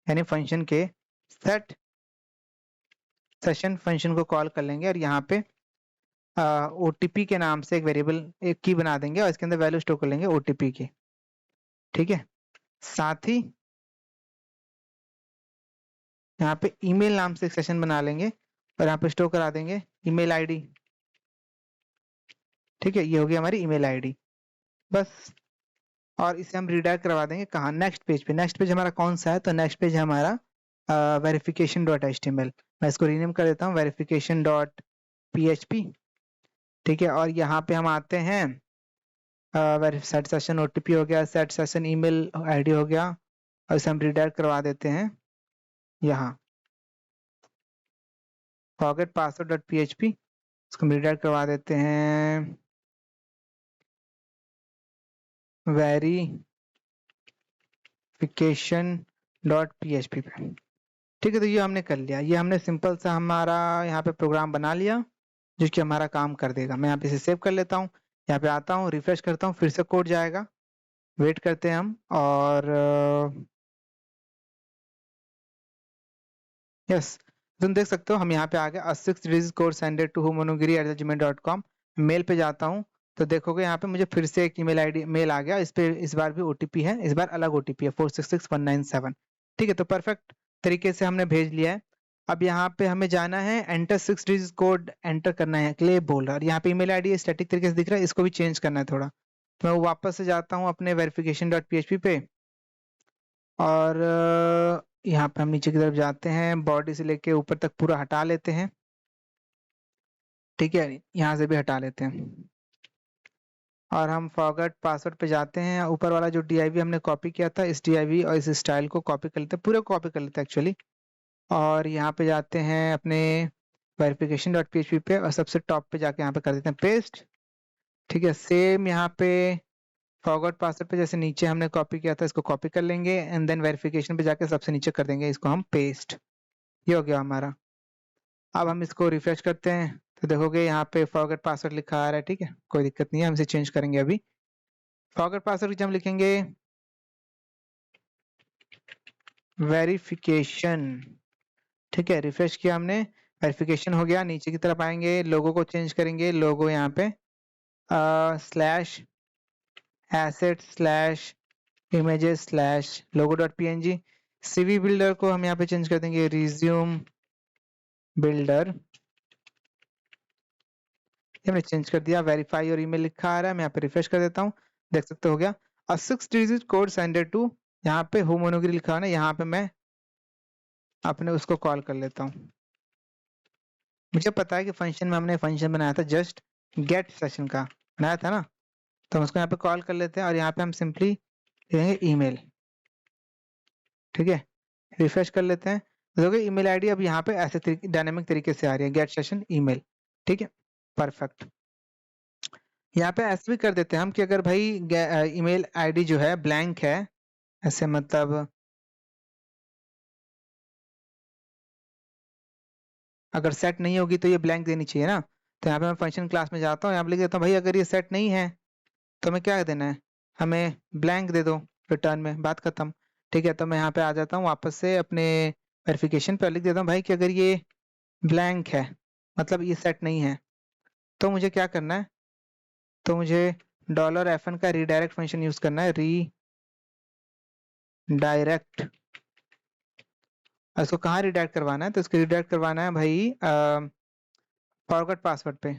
यानी फंक्शन के सेट सेशन फंक्शन को कॉल कर लेंगे, और यहाँ पे OTP के नाम से एक वेरिएबल एक की बना देंगे, और इसके अंदर वैल्यू स्टोर कर लेंगे OTP की। ठीक है, साथ ही यहाँ पे ईमेल नाम से एक सेशन बना लेंगे, और यहाँ पे स्टोर करा देंगे ईमेल आईडी। ठीक है, ये हो गई हमारी ईमेल आईडी, बस। और इसे हम रिडायरेक्ट करवा देंगे कहाँ, नेक्स्ट पेज पे। नेक्स्ट पेज हमारा कौन सा है, तो नेक्स्ट पेज है हमारा वेरिफिकेशन डॉट HTML। मैं इसको रीनेम कर देता हूँ, वेरिफिकेशन डॉट PHP। ठीक है, और यहाँ पे हम आते हैं, सेट सेशन OTP हो गया, सेट सेशन ईमेल आईडी हो गया, और इसे हम रिडायरेक्ट करवा देते हैं यहाँ फॉरगेट पासवर्ड डॉट PHP, इसको हम रिडायरेक्ट करवा देते हैं वेरिफिकेशन डॉट PHP पे। ठीक है, तो ये हमने कर लिया, ये हमने सिंपल सा हमारा यहाँ पे प्रोग्राम बना लिया जो कि हमारा काम कर देगा। मैं यहाँ पे इसे सेव कर लेता हूँ, यहाँ पे आता हूँ, रिफ्रेश करता हूँ, फिर से कोड जाएगा, वेट करते हैं हम। और यस, तुम देख सकते हो हम यहाँ पे आ गए, 6 डिजिट कोड सेंडेड टू होमोनोगिरी@gmail.com। मेल पे जाता हूँ, तो देखोगे यहाँ पे मुझे फिर से एक ईमेल आईडी मेल आ गया, इस पे इस बार भी ओटीपी है, इस बार अलग ओटीपी है 466197। ठीक है, तो परफेक्ट तरीके से हमने भेज लिया है। अब यहाँ पे हमें जाना है, एंटर 6 डिजिट कोड एंटर करना है, क्ले बोल्डर। यहाँ पे ईमेल आईडी स्टैटिक तरीके से दिख रहा है, इसको भी चेंज करना है थोड़ा। तो मैं वापस से जाता हूँ अपने वेरिफिकेशन डॉट पीएचपी पे, और यहाँ पे हम नीचे की तरफ जाते हैं, बॉडी से लेके ऊपर तक पूरा हटा लेते हैं। ठीक है, यहाँ से भी हटा लेते हैं, और हम फॉरगेट पासवर्ड पे जाते हैं। ऊपर वाला जो div हमने कॉपी किया था, इस div और इस स्टाइल को कॉपी कर लेते हैं, पूरे कॉपी कर लेते हैं एक्चुअली। और यहाँ पे जाते हैं अपने वेरिफिकेशन डॉट पीएचपी पे, और सबसे टॉप पे जाके यहाँ पे कर देते हैं पेस्ट। ठीक है, सेम यहाँ पे फॉरगेट पासवर्ड पे जैसे नीचे हमने कॉपी किया था, इसको कॉपी कर लेंगे, एंड देन वेरिफिकेशन पे जाके सबसे नीचे कर देंगे इसको हम पेस्ट। ये हो गया हमारा। अब हम इसको रिफ्रेश करते हैं, तो देखोगे यहाँ पे फॉरगेट पासवर्ड लिखा आ रहा है। ठीक है, कोई दिक्कत नहीं है, हम इसे चेंज करेंगे अभी। फॉरगेट पासवर्ड हम लिखेंगे वेरिफिकेशन। ठीक है, रिफ्रेश किया हमने, वेरिफिकेशन हो गया। नीचे की तरफ आएंगे, लोगो को चेंज करेंगे, लोगो यहाँ पे slash asset slash images slash लोगो डॉट png। सीवी बिल्डर को हम यहाँ पे चेंज कर देंगे रिज्यूम बिल्डर, हमने चेंज कर दिया। वेरीफाई और ईमेल लिखा आ रहा है, मैं यहाँ पे रिफ्रेश कर देता हूँ, देख सकते हो गया। और 6 डिजिट कोड सेंडेड टू, यहाँ पे होम मोनोग्री लिखा है ना, यहाँ पे मैं अपने उसको कॉल कर लेता हूँ। मुझे पता है कि फंक्शन में हमने फंक्शन बनाया था जस्ट गेट सेशन का बनाया था ना, तो हम उसको यहाँ पे कॉल कर लेते हैं, और यहाँ पे हम सिंपली देंगे ईमेल। ठीक है, रिफ्रेश कर लेते हैं, देखोगे ईमेल आईडी अब यहाँ पे ऐसे डायनेमिक तरीके से आ रही है, गेट सेशन ईमेल। ठीक है, परफेक्ट। यहाँ पे ऐसे भी कर देते हैं हम कि अगर भाई ईमेल आईडी जो है ब्लैंक है, ऐसे मतलब अगर सेट नहीं होगी तो ये ब्लैंक देनी चाहिए ना। तो यहाँ पे मैं फंक्शन क्लास में जाता हूँ, यहाँ पे लिख देता हूँ भाई अगर ये सेट नहीं है तो हमें क्या देना है, हमें ब्लैंक दे दो रिटर्न में, बात खत्म। ठीक है, तो मैं यहाँ पे आ जाता हूँ वापस से अपने वेरिफिकेशन पे, लिख देता हूँ भाई कि अगर ये ब्लैंक है मतलब ये सेट नहीं है, तो मुझे क्या करना है, तो मुझे $FN का रीडायरेक्ट फंक्शन यूज करना है, रीडायरेक्ट। इसको कहाँ रिडायरेक्ट करवाना है, तो इसको रिडायरेक्ट करवाना है भाई फॉरगेट पासवर्ड पे,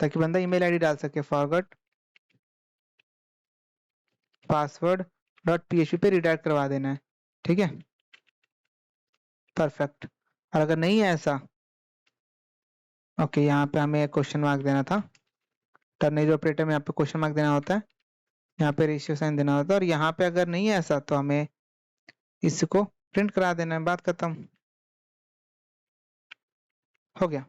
ताकि बंदा ईमेल आईडी डाल सके। फॉरगेट पासवर्ड डॉट php पे रिडायरेक्ट करवा देना है। ठीक है, परफेक्ट। और अगर नहीं है ऐसा, ओके, यहाँ पे हमें क्वेश्चन मार्क देना था, टर्नरी ऑपरेटर में यहाँ पे क्वेश्चन मार्क देना होता है, यहाँ पे रेशियो साइन देना होता है, और यहाँ पे अगर नहीं है ऐसा तो हमें इसको प्रिंट करा देना है, बात खत्म हो गया।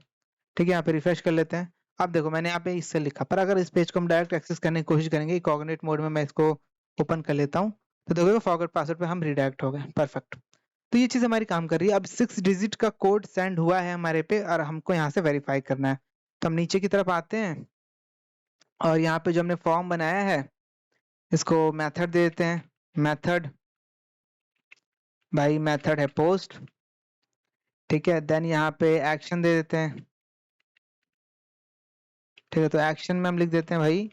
ठीक है, यहाँ पे रिफ्रेश कर लेते हैं। अब देखो मैंने यहाँ पे इससे लिखा, पर अगर इस पेज को हम डायरेक्ट एक्सेस करने की कोशिश करेंगे कॉग्निट मोड में, मैं इसको ओपन कर लेता हूँ, तो देखो फॉरगेट पासवर्ड पे हम रिडायरेक्ट हो गए, परफेक्ट। तो ये चीज हमारी काम कर रही है। अब 6 डिजिट का कोड सेंड हुआ है हमारे पे, और हमको यहाँ से वेरीफाई करना है। तो हम नीचे की तरफ आते हैं, और यहाँ पे जो हमने फॉर्म बनाया है इसको मेथड दे देते हैं, मेथड भाई मेथड है पोस्ट। ठीक है, देन यहाँ पे एक्शन दे देते हैं। ठीक है, तो एक्शन में हम लिख देते हैं भाई,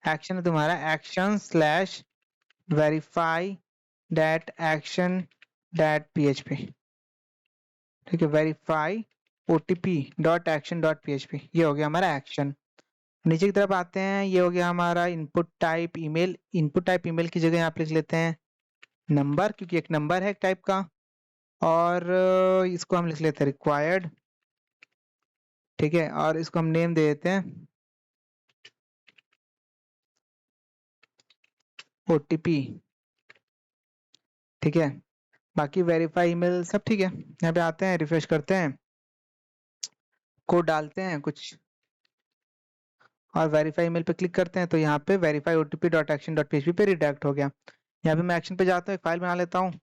एक्शन है तुम्हारा action slash verify that action that php। ठीक है, verify OTP dot action dot php, ये हो गया हमारा एक्शन। नीचे की तरफ आते हैं, ये हो गया हमारा input type email. Input type email की जगह यहाँ पे लिख लेते हैं नंबर, क्योंकि एक नंबर है एक टाइप का, और इसको हम लिख लेते हैं रिक्वायर्ड। ठीक है, और इसको हम नेम दे देते हैं ओटीपी। ठीक है, बाकी वेरीफाई ईमेल सब ठीक है। यहाँ पे आते हैं, रिफ्रेश करते हैं, कोड डालते हैं कुछ, और वेरीफाई ईमेल पे क्लिक करते हैं, तो यहाँ पे verify OTP dot action dot php पे रिडायरेक्ट हो गया। यहाँ पे मैं एक्शन पे जाता हूँ, एक फाइल बना लेता हूँ,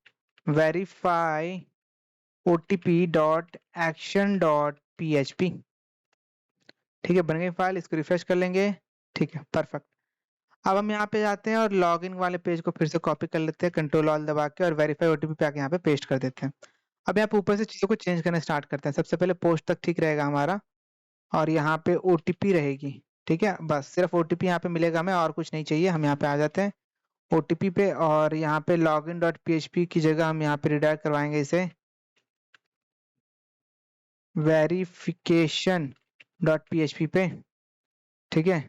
verify OTP dot action dot php। ठीक है, बन गई फाइल, इसको रिफ्रेश कर लेंगे। ठीक है, परफेक्ट। अब हम यहाँ पे जाते हैं और लॉगिन वाले पेज को फिर से कॉपी कर लेते हैं, कंट्रोल ऑल दबा के, और वेरीफाई ओटीपी पे आके यहाँ पे पेस्ट कर देते हैं। अब यहाँ पे ऊपर से चीजों को चेंज करना स्टार्ट करते हैं। सबसे पहले पोस्ट तक ठीक रहेगा हमारा, और यहाँ पे ओटीपी रहेगी। ठीक है, बस सिर्फ ओटीपी यहाँ पे मिलेगा हमें, और कुछ नहीं चाहिए। हम यहाँ पे आ जाते हैं ओटीपी पे, और यहाँ पे लॉगिन डॉट पीएचपी की जगह हम यहाँ पे रिडायरेक्ट करवाएंगे इसे वेरिफिकेशन डॉट पीएचपी पे, ठीक है।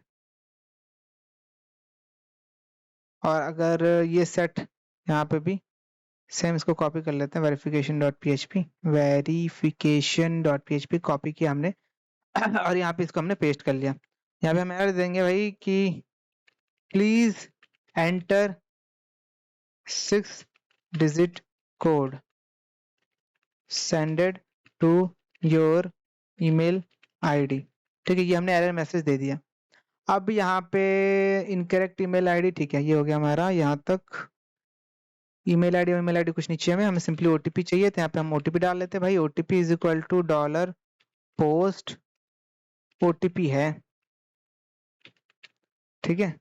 और अगर ये सेट यहाँ पे भी सेम, इसको कॉपी कर लेते हैं, वेरिफिकेशन डॉट पीएचपी कॉपी किया हमने और यहाँ पे इसको हमने पेस्ट कर लिया। यहाँ पे हम ऐड देंगे भाई कि please enter 6 digit code sended to your email ID, ठीक है। ये हमने एरर मैसेज दे दिया। अब यहाँ पे इनकरेक्ट ईमेल आईडी, ठीक है, ये हो गया हमारा यहाँ तक। ईमेल आईडी कुछ नहीं चाहिए हमें सिंपली ओटीपी चाहिए, तो यहाँ पे हम ओटीपी डाल लेते हैं भाई। OTP is equal to dollar post OTP है, ठीक है।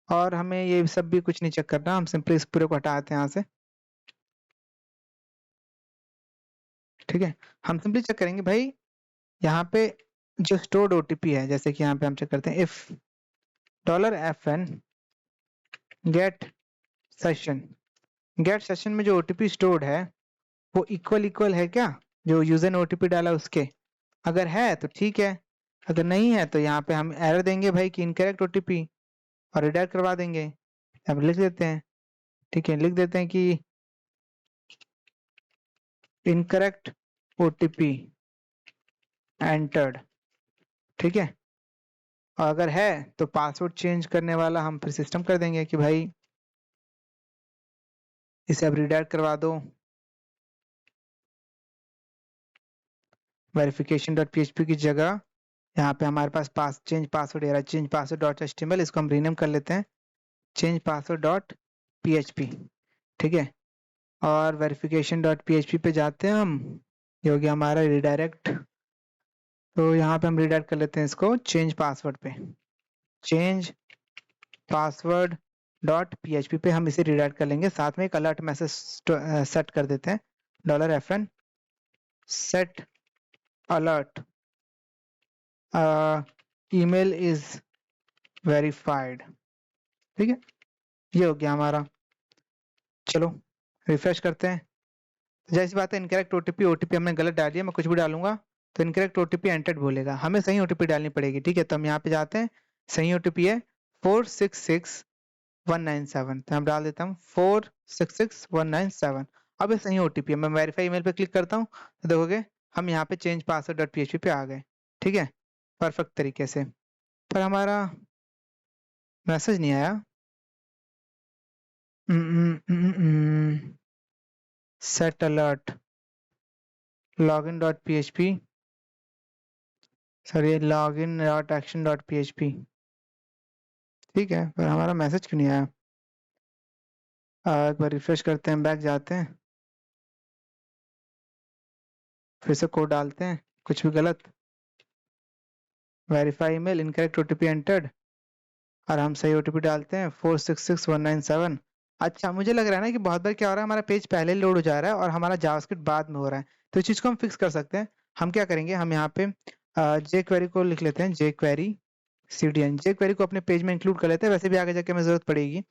और हमें ये सब भी कुछ नहीं चेक करना, हम सिंपली इस पूरे को हटाते हैं यहाँ से, ठीक है। हम सिंपली चेक करेंगे भाई यहाँ पे जो स्टोर्ड ओटीपी है, जैसे कि यहाँ पे हम चेक करते हैं इफ $FN गेट सेशन में जो ओटीपी स्टोर्ड है वो इक्वल है क्या जो यूजर ने ओटीपी डाला उसके। अगर है तो ठीक है, अगर नहीं है तो यहाँ पे हम एरर देंगे भाई कि इनकरेक्ट ओटीपी, और रिडायरेक्ट करवा देंगे। अब लिख देते हैं, ठीक है, लिख देते हैं कि इनकरेक्ट ओटीपी एंटर्ड, ठीक है। और अगर है तो पासवर्ड चेंज करने वाला हम फिर सिस्टम कर देंगे कि भाई इसे अब रिडायरेक्ट करवा दो वेरिफिकेशन डॉट पीएचपी की जगह। यहाँ पे हमारे पास change password error, change password dot HTML, इसको हम रीनेम कर लेते हैं चेंज पासवर्ड डॉट पीएचपी, ठीक है। और वेरिफिकेशन डॉट पीएचपी पे जाते हैं हम, ये हो गया हमारा रिडायरेक्ट। तो यहाँ पे हम रिडायरेक्ट कर लेते हैं इसको चेंज पासवर्ड पे, चेंज पासवर्ड डॉट पीएचपी पे हम इसे रिडायरेक्ट कर लेंगे। साथ में एक अलर्ट मैसेज सेट कर देते हैं $FN set alert email is verified, ठीक है। ये हो गया हमारा। चलो रिफ्रेश करते हैं। जैसी बात है इनकरेक्ट ओटीपी हमने गलत डाल दिया, मैं कुछ भी डालूंगा तो इनकरेक्ट ओटीपी एंटर्ड बोलेगा, हमें सही ओटीपी डालनी पड़ेगी, ठीक है। तो हम यहाँ पे जाते हैं, सही ओटीपी है 466197, तो हम डाल देता हूँ 466197। अब ये सही ओटीपी है। मैं वेरीफाई ईमेल पे क्लिक करता हूँ तो देखोगे हम यहाँ पे चेंज पासवर्ड डॉट पीएचपी पे आ गए, ठीक है, परफेक्ट तरीके से। पर हमारा मैसेज नहीं आया। Set alert login dot PHP, sorry login dot action dot PHP, ठीक है, पर हमारा मैसेज क्यों नहीं आया। एक बार रिफ्रेश करते हैं, बैक जाते हैं, फिर से कोड डालते हैं, कुछ भी गलत, verify email incorrect OTP entered, और हम सही ओटीपी डालते हैं 466197। अच्छा, मुझे लग रहा है ना कि बहुत बार क्या हो रहा है, हमारा पेज पहले लोड हो जा रहा है और हमारा जावास्क्रिप्ट बाद में हो रहा है। तो इस चीज को हम फिक्स कर सकते हैं। हम क्या करेंगे, हम यहाँ पे जे क्वेरी को लिख लेते हैं, जे क्वेरी CDN, जे क्वेरी को अपने पेज में इंक्लूड कर लेते हैं, वैसे भी आगे जाके हमें जरूरत पड़ेगी।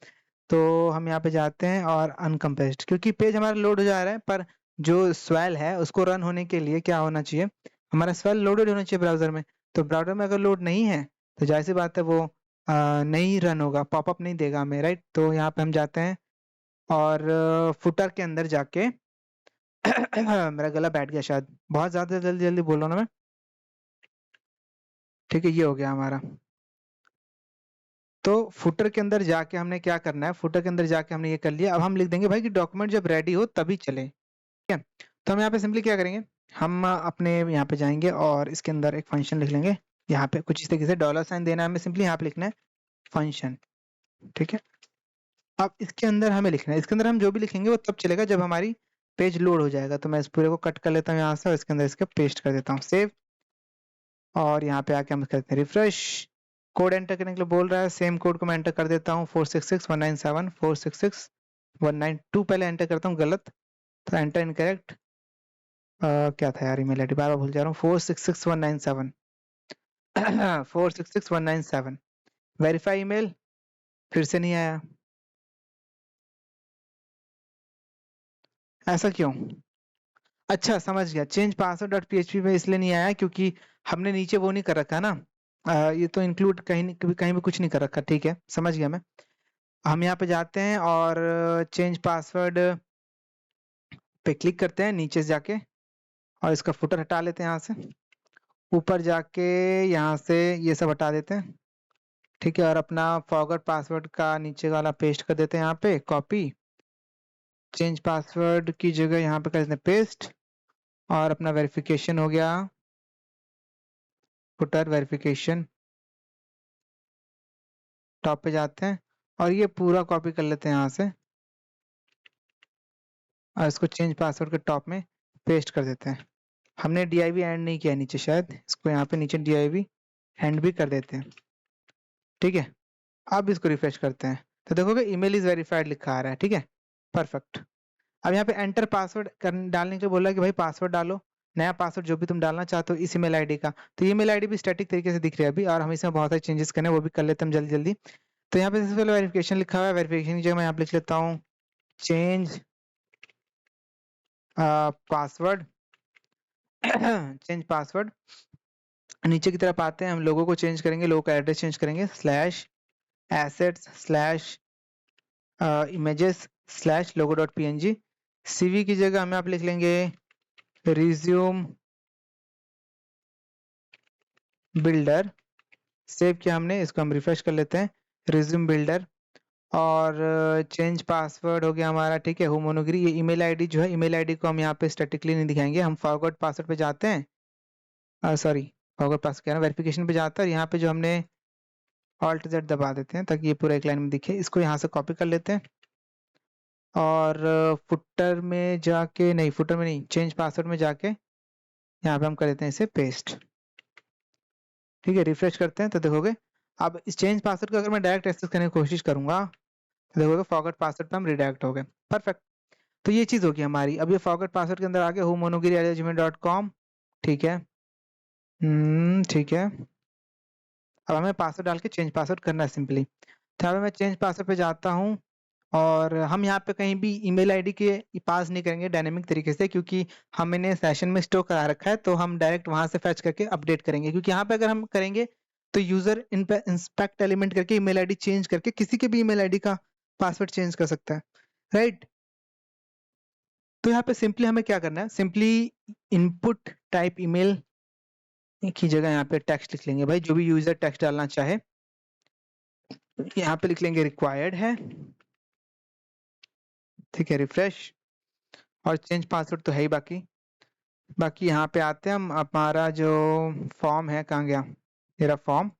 तो हम यहाँ पे जाते हैं और अनकम्प्रेस्ड, क्योंकि पेज हमारा लोड हो जा रहा है, पर जो स्वेल है उसको रन होने के लिए क्या होना चाहिए, हमारा स्वेल लोडेड होना चाहिए ब्राउजर में। तो ब्राउजर में अगर लोड नहीं है तो जाहिर सी बात है वो नहीं रन होगा, पॉपअप नहीं देगा हमें, राइट। तो यहाँ पे हम जाते हैं और फुटर के अंदर जाके मेरा गला बैठ गया शायद, बहुत ज्यादा जल्दी जल्दी बोल रहा हूँ ना मैं, ठीक है। ये हो गया हमारा। तो फुटर के अंदर जाके हमने क्या करना है, फुटर के अंदर जाके हमने ये कर लिया। अब हम लिख देंगे भाई कि डॉक्यूमेंट जब रेडी हो तभी चले, ठीक है। तो हम यहाँ पे सिंपली क्या करेंगे, हम अपने यहाँ पे जाएंगे और इसके अंदर एक फंक्शन लिख लेंगे। यहाँ पे कुछ इस तरीके से $साइन देना है हमें, सिंपली यहाँ पे लिखना है फंक्शन, ठीक है। अब इसके अंदर हमें लिखना है, इसके अंदर हम जो भी लिखेंगे वो तब चलेगा जब हमारी पेज लोड हो जाएगा। तो मैं इस पूरे को कट कर लेता हूँ यहाँ से और इसके अंदर इसके पेस्ट कर देता हूँ, सेव। और यहाँ पे आके हम करते हैं रिफ्रेश। कोड एंटर करने के लिए बोल रहा है, सेम कोड को मैं एंटर कर देता हूँ 466197 466192 पहले एंटर करता हूँ, गलत, तो एंटर इनकरेक्ट। क्या था यार ईमेल आईडी, बार बार भूल जा रहा हूँ, 466197, 466197 वेरीफाई ईमेल, फिर से नहीं आया, ऐसा क्यों? अच्छा समझ गया, चेंज पासवर्ड डॉट पीएचपी में इसलिए नहीं आया क्योंकि हमने नीचे वो नहीं कर रखा ना, ये तो इंक्लूड कहीं भी कुछ नहीं कर रखा, ठीक है समझ गया मैं। हम यहाँ पे जाते हैं और चेंज पासवर्ड पे क्लिक करते हैं नीचे से जाके, और इसका फुटर हटा लेते हैं यहाँ से, ऊपर जाके यहाँ से ये सब हटा देते हैं, ठीक है, और अपना फॉरगॉट पासवर्ड का नीचे वाला पेस्ट कर देते हैं यहाँ पे, कॉपी, चेंज पासवर्ड की जगह यहाँ पे कर देते हैं पेस्ट, और अपना वेरिफिकेशन हो गया, फुटर वेरिफिकेशन, टॉप पे जाते हैं और ये पूरा कॉपी कर लेते हैं यहाँ से, और इसको चेंज पासवर्ड के टॉप में पेस्ट कर देते हैं। हमने div एंड नहीं किया नीचे, शायद इसको यहाँ पे नीचे div एंड भी कर देते हैं, ठीक है। अब इसको रिफ्रेश करते हैं तो देखोगे ईमेल इज वेरीफाइड लिखा आ रहा है, ठीक है, परफेक्ट। अब यहाँ पे एंटर पासवर्ड डालने के लिए बोला कि भाई पासवर्ड डालो, नया पासवर्ड जो भी तुम डालना चाहते हो इस ईमेल आईडी का, तो ईमेल आईडी भी स्टैटिक तरीके से दिख रही है अभी, और हम इसमें बहुत सारे चेंजेस करने हैं, वो भी कर लेते हैं हम जल्दी जल्दी। तो यहाँ पे सबसे पहले वेरिफिकेशन लिखा हुआ है, वेरिफिकेशन की जगह मैं यहाँ पे लिख लेता हूँ चेंज पासवर्ड, चेंज पासवर्ड, नीचे की तरफ आते हैं, हम लोगों को चेंज करेंगे, लोगों का एड्रेस चेंज करेंगे, slash assets slash images slash लोगो डॉट png, सीवी की जगह हमें आप लिख लेंगे रिज्यूम बिल्डर, सेव किया हमने, इसको हम रिफ्रेश कर लेते हैं, रिज्यूम बिल्डर, और चेंज पासवर्ड हो गया हमारा, ठीक है, होमोनोग्री, ये ईमेल आईडी जो है, ईमेल आईडी को हम यहाँ पे स्टैटिकली नहीं दिखाएंगे, हम फॉरगॉट पासवर्ड पे जाते हैं, सॉरी फॉरगॉट पासवर्ड क्या है, वेरिफिकेशन पे जाते हैं, और यहाँ पे जो हमने ऑल्ट जेड दबा देते हैं ताकि ये पूरा एक लाइन में दिखे, इसको यहाँ से कॉपी कर लेते हैं, और फुटर में जाके, नहीं फुटर में नहीं, चेंज पासवर्ड में जाके यहाँ पे हम कर देते हैं इसे पेस्ट, ठीक है, रिफ्रेश करते हैं तो देखोगे अब इस चेंज पासवर्ड को अगर मैं डायरेक्ट एक्सेस करने की कोशिश करूंगा तो देखोगे फॉरगॉट पासवर्ड पे हम रिडायरेक्ट हो गए, परफेक्ट। तो ये चीज होगी हमारी, अब ये फॉरगॉट पासवर्ड के अंदर आगे homonogiry@gmail.com, ठीक है, ठीक है, अब हमें पासवर्ड डाल के चेंज पासवर्ड करना है सिंपली, तो अब मैं चेंज पासवर्ड पे जाता हूँ, और हम यहाँ पे कहीं भी ईमेल आईडी के पास नहीं करेंगे डायनेमिक तरीके से, क्योंकि हमने सेशन में स्टोर करा रखा है, तो हम डायरेक्ट वहां से फैच करके अपडेट करेंगे, क्योंकि यहाँ पे अगर हम करेंगे तो यूजर इन पे इंस्पेक्ट एलिमेंट करके ईमेल आईडी चेंज करके किसी के भी ईमेल आईडी का पासवर्ड चेंज कर सकता है, राइट। तो यहाँ पे सिंपली हमें क्या करना है, सिंपली इनपुट टाइप ईमेल की जगह यहाँ पे टेक्स्ट लिख लेंगे, भाई जो भी यूजर टेक्स्ट डालना चाहे, यहाँ पे लिख लेंगे रिक्वायर्ड है, ठीक है, रिफ्रेश, और चेंज पासवर्ड तो है ही, बाकी बाकी यहाँ पे आते हैं हम, हमारा जो फॉर्म है कहाँ गया मेरा फॉर्म,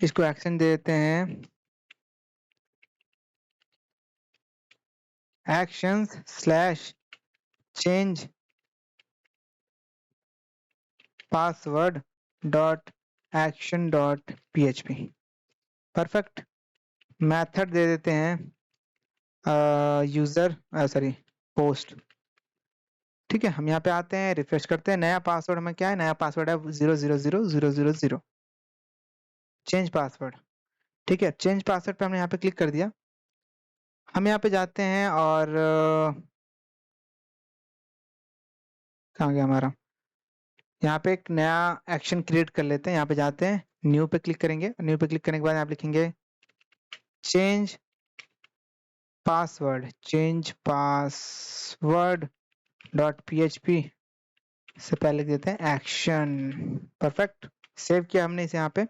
इसको एक्शन दे देते हैं actions slash change password dot action dot php, perfect. Method दे देते हैं यूजर, सॉरी पोस्ट, ठीक है, हम यहाँ पे आते हैं, रिफ्रेश करते हैं, नया पासवर्ड हमें क्या है, नया पासवर्ड है 000000, चेंज पासवर्ड, ठीक है, चेंज पासवर्ड पे हमने यहाँ पे क्लिक कर दिया, हम यहाँ पे जाते हैं और कहाँ गया हमारा, यहाँ पे एक नया एक्शन क्रिएट कर लेते हैं, यहाँ पे जाते हैं, न्यू पे क्लिक करेंगे, न्यू पे क्लिक करने के बाद आप लिखेंगे change password, change password dot php से पहले लिख देते हैं एक्शन, परफेक्ट, सेव किया हमने इसे यहाँ पे,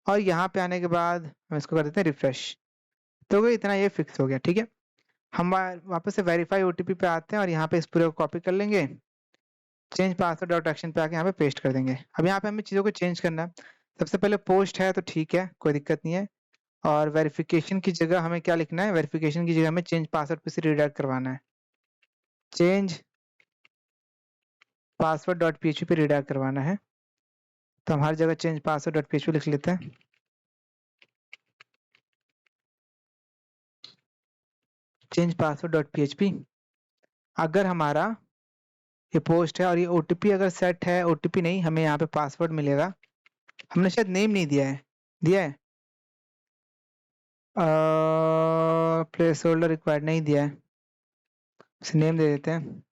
और यहाँ पे आने के बाद हम इसको कर देते हैं रिफ्रेश, तो इतना ये फिक्स हो गया, ठीक है। हम वापस से वेरीफाई ओटीपी पे आते हैं और यहाँ पे इस पूरे को कॉपी कर लेंगे, चेंज पासवर्ड डॉट एक्शन पे आके यहाँ पे पेस्ट कर देंगे। अब यहाँ पे हमें चीज़ों को चेंज करना है, सबसे पहले पोस्ट है तो ठीक है, कोई दिक्कत नहीं है, और वेरिफिकेशन की जगह हमें क्या लिखना है, वेरिफिकेशन की जगह हमें चेंज पासवर्ड पे से रिडायरेक्ट करवाना है, चेंज पासवर्ड डॉट php पे रिडायरेक्ट करवाना है, तो हम हर जगह चेंज पासवर्ड डॉट php लिख लेते हैं, चेंज पासवर्ड डॉट php, अगर हमारा ये पोस्ट है और ये ओटीपी अगर सेट है, ओटीपी नहीं, हमें यहाँ पे पासवर्ड मिलेगा। हमने शायद नेम नहीं दिया है, दिया है? प्लेस होल्डर रिक्वायर्ड नहीं दिया है, इसे नेम दे देते हैं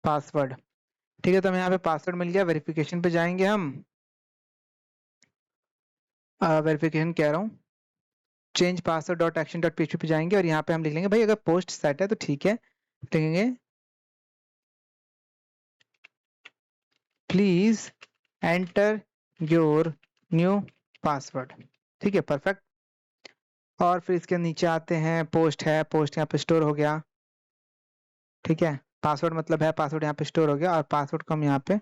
पासवर्ड। ठीक है, तो हमें यहाँ पे पासवर्ड मिल गया। वेरिफिकेशन पे जाएंगे हम, वेरिफिकेशन कह रहा हूँ, change password dot action dot php पे जाएंगे और यहाँ पे हम लिख लेंगे भाई अगर पोस्ट सेट है तो ठीक है, लिखेंगे please enter your new password. ठीक है, परफेक्ट। और फिर इसके नीचे आते हैं, पोस्ट है, पोस्ट यहाँ पे स्टोर हो गया। ठीक है, पासवर्ड मतलब है, पासवर्ड यहाँ पे स्टोर हो गया और पासवर्ड को हम यहाँ पे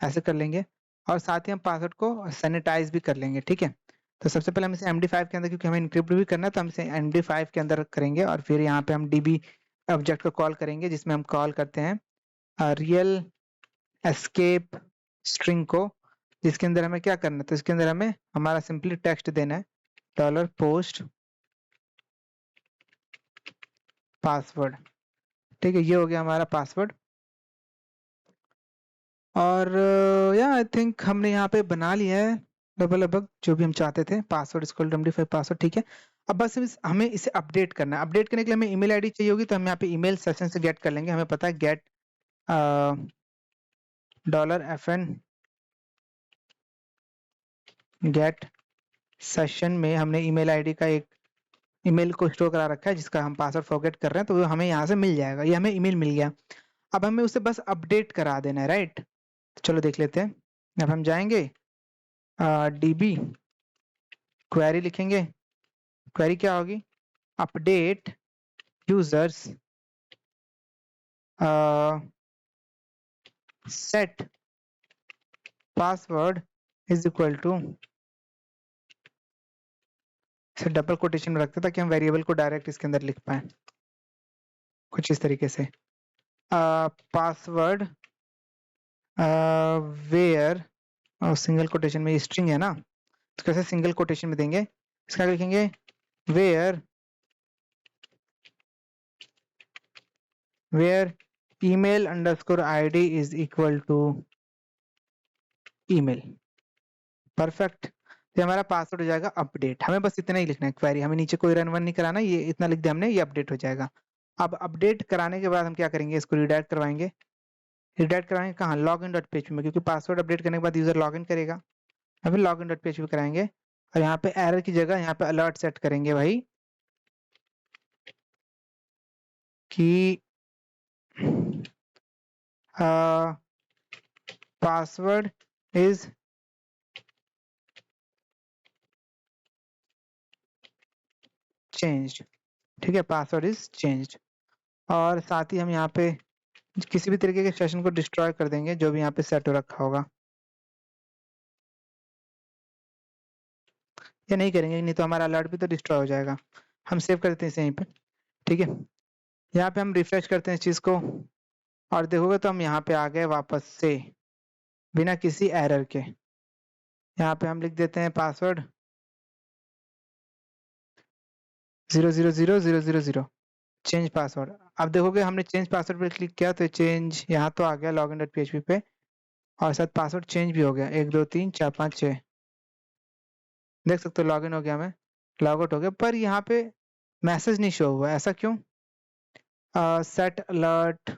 ऐसे कर लेंगे और साथ ही हम पासवर्ड को सैनिटाइज भी कर लेंगे। ठीक है, तो सबसे पहले हम इसे MD5 के अंदर, क्योंकि हमें इनक्रिप्ट भी करना है तो हम इसे MD5 के अंदर करेंगे और फिर यहाँ पे हम DB ऑब्जेक्ट को कॉल करेंगे, जिसमें हम कॉल करते हैं रियल एस्केप स्ट्रिंग को, जिसके अंदर हमें क्या करना है, तो इसके अंदर हमें हमारा सिंपली टेक्स्ट देना है $post पासवर्ड। ठीक है, ये हो गया हमारा पासवर्ड। और या आई थिंक हमने यहाँ पे बना लिया है लगभग जो भी हम चाहते थे, पासवर्ड इक्वल MD5 पासवर्ड। ठीक है, अब बस हमें इसे अपडेट करना है। अपडेट करने के लिए हमें ईमेल आईडी चाहिए होगी, तो हम यहाँ पे ईमेल सेशन से गेट कर लेंगे। हमें पता है गेट $FN गेट सेशन में हमने ईमेल आईडी का एक ईमेल को स्टोर करा रखा है जिसका हम पासवर्ड फॉरगेट कर रहे हैं, तो वो हमें यहाँ से मिल जाएगा। ये हमें ईमेल मिल गया, अब हमें उसे बस अपडेट करा देना है, राइट? चलो देख लेते हैं। अब हम जाएंगे DB क्वेरी लिखेंगे। क्वेरी क्या होगी? Update users set password is equal to, इसे डबल कोटेशन में रखते ताकि हम वेरिएबल को डायरेक्ट इसके अंदर लिख पाए, कुछ इस तरीके से। पासवर्ड वेयर, और सिंगल कोटेशन में स्ट्रिंग है ना, तो कैसे सिंगल कोटेशन में देंगे, इसका लिखेंगे where email underscore ID is equal to email। Perfect, ये हमारा पासवर्ड हो जाएगा अपडेट। हमें बस इतना ही लिखना है क्वेरी, हमें नीचे कोई रन वन नहीं कराना, ये इतना लिख दिया हमने, ये अपडेट हो जाएगा। अब अपडेट कराने के बाद हम क्या करेंगे, इसको रिडायरेक्ट करवाएंगे। रिडायरेक्ट कराएंगे कहाँ? लॉग इन डॉट php में, क्योंकि पासवर्ड अपडेट करने के बाद यूजर लॉग इन करेगा। अभी लॉग इन डॉट php कराएंगे और यहाँ पे एरर की जगह यहाँ पे अलर्ट सेट करेंगे भाई कि पासवर्ड इज चेंज्ड। ठीक है, पासवर्ड इज चेंज्ड। और साथ ही हम यहाँ पे किसी भी तरीके के सेशन को डिस्ट्रॉय कर देंगे जो भी यहाँ पे सेट हो रखा होगा, या नहीं करेंगे, नहीं तो हमारा अलर्ट भी तो डिस्ट्रॉय हो जाएगा। हम सेव कर देते हैं इसे यहीं पे। ठीक है, यहाँ पे हम रिफ्रेश करते हैं इस चीज को और देखोगे तो हम यहाँ पे आ गए वापस से बिना किसी एरर के। यहाँ पे हम लिख देते हैं पासवर्ड 0000000, चेंज पासवर्ड। अब देखोगे हमने चेंज पासवर्ड पे क्लिक किया तो चेंज यहाँ तो आ गया लॉगिन डॉट php पे, और साथ पासवर्ड चेंज भी हो गया, 1 2 3 4 5 6, देख सकते हो लॉगिन हो गया, मैं लॉग आउट हो गया, पर यहाँ पे मैसेज नहीं शो हुआ, ऐसा क्यों? सेट अलर्ट,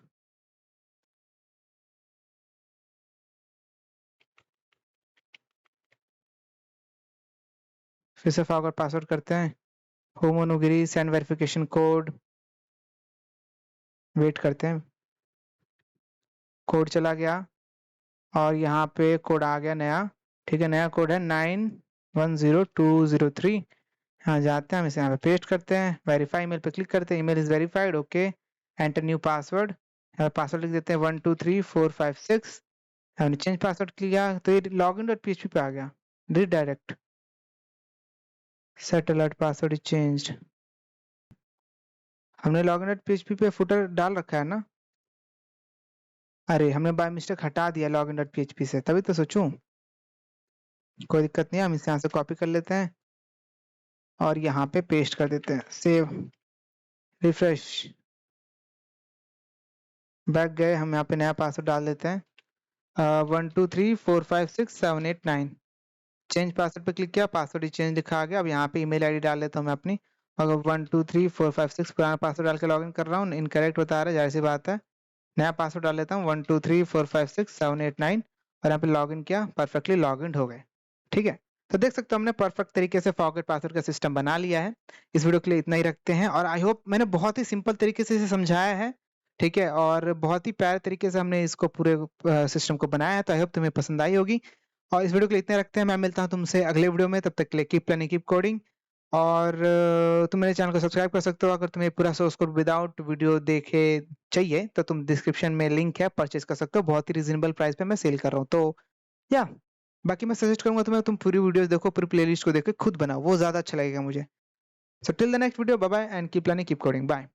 फिर से फॉरगॉट पासवर्ड करते हैं, होमोनुगिरी सेंड वेरिफिकेशन कोड, वेट करते हैं, कोड चला गया और यहाँ पे कोड आ गया नया। ठीक है, नया कोड है 910203। यहाँ जाते हैं, हम इसे यहाँ पे पेस्ट करते हैं, वेरीफाई ईमेल पे क्लिक करते हैं, email is verified, okay, enter new password. यहाँ पासवर्ड लिख देते हैं 123456। हमने चेंज पासवर्ड किया तो ये लॉगिन डॉट php पे आ गया, redirect, set alert password is changed. हमने लॉगिन डॉट php पे फुटर डाल रखा है ना, अरे हमने बाय मिस्टेक हटा दिया लॉगिन डॉट php से, तभी तो सोचूं। कोई दिक्कत नहीं है, हम इसे यहाँ से कॉपी कर लेते हैं और यहाँ पे पेस्ट कर देते हैं, सेव। रिफ्रेश, बैक गए, हम यहाँ पे नया पासवर्ड डाल देते हैं 12345678 चेंज पासवर्ड पे क्लिक किया, पासवर्ड चेंज लिखा आ गया। अब यहाँ पे ईमेल आईडी डाल देता हूँ मैं अपनी, अगर 123456 पुराना पासवर्ड डाल के लॉगिन कर रहा हूँ, इनकरेक्ट बता रहा है, जाहिर सी बात है। नया पासवर्ड डाल लेता हूँ 12345678 और यहाँ पे लॉगिन किया, परफेक्टली लॉगिन हो गए। ठीक है, तो देख सकते हो हमने परफेक्ट तरीके से फॉरगेट पासवर्ड का सिस्टम बना लिया है। इस वीडियो के लिए इतना ही रखते हैं, और आई होप मैंने बहुत ही सिंपल तरीके से इसे समझाया है। ठीक है, और बहुत ही प्यारे तरीके से हमने इसको पूरे सिस्टम को बनाया है, तो आई होप तुम्हें पसंद आई होगी। और इस वीडियो के लिए इतने रखते हैं, मैं मिलता हूँ तुमसे अगले वीडियो में, तब तक के लिए कीप लर्निंग कीप कोडिंग। और तुम मेरे चैनल को सब्सक्राइब कर सकते हो, अगर तुम्हें पूरा सोर्स कोड विदाउट वीडियो देखे चाहिए तो तुम डिस्क्रिप्शन में लिंक है, परचेज कर सकते हो, बहुत ही रीजनेबल प्राइस पे मैं सेल कर रहा हूँ। तो या बाकी मैं सजेस्ट करूंगा तुम्हें, तुम पूरी वीडियोस देखो, पूरी प्लेलिस्ट को देखो, खुद बनाओ, वो ज्यादा अच्छा लगेगा मुझे। So till the next video, bye bye and keep learning keep coding, bye.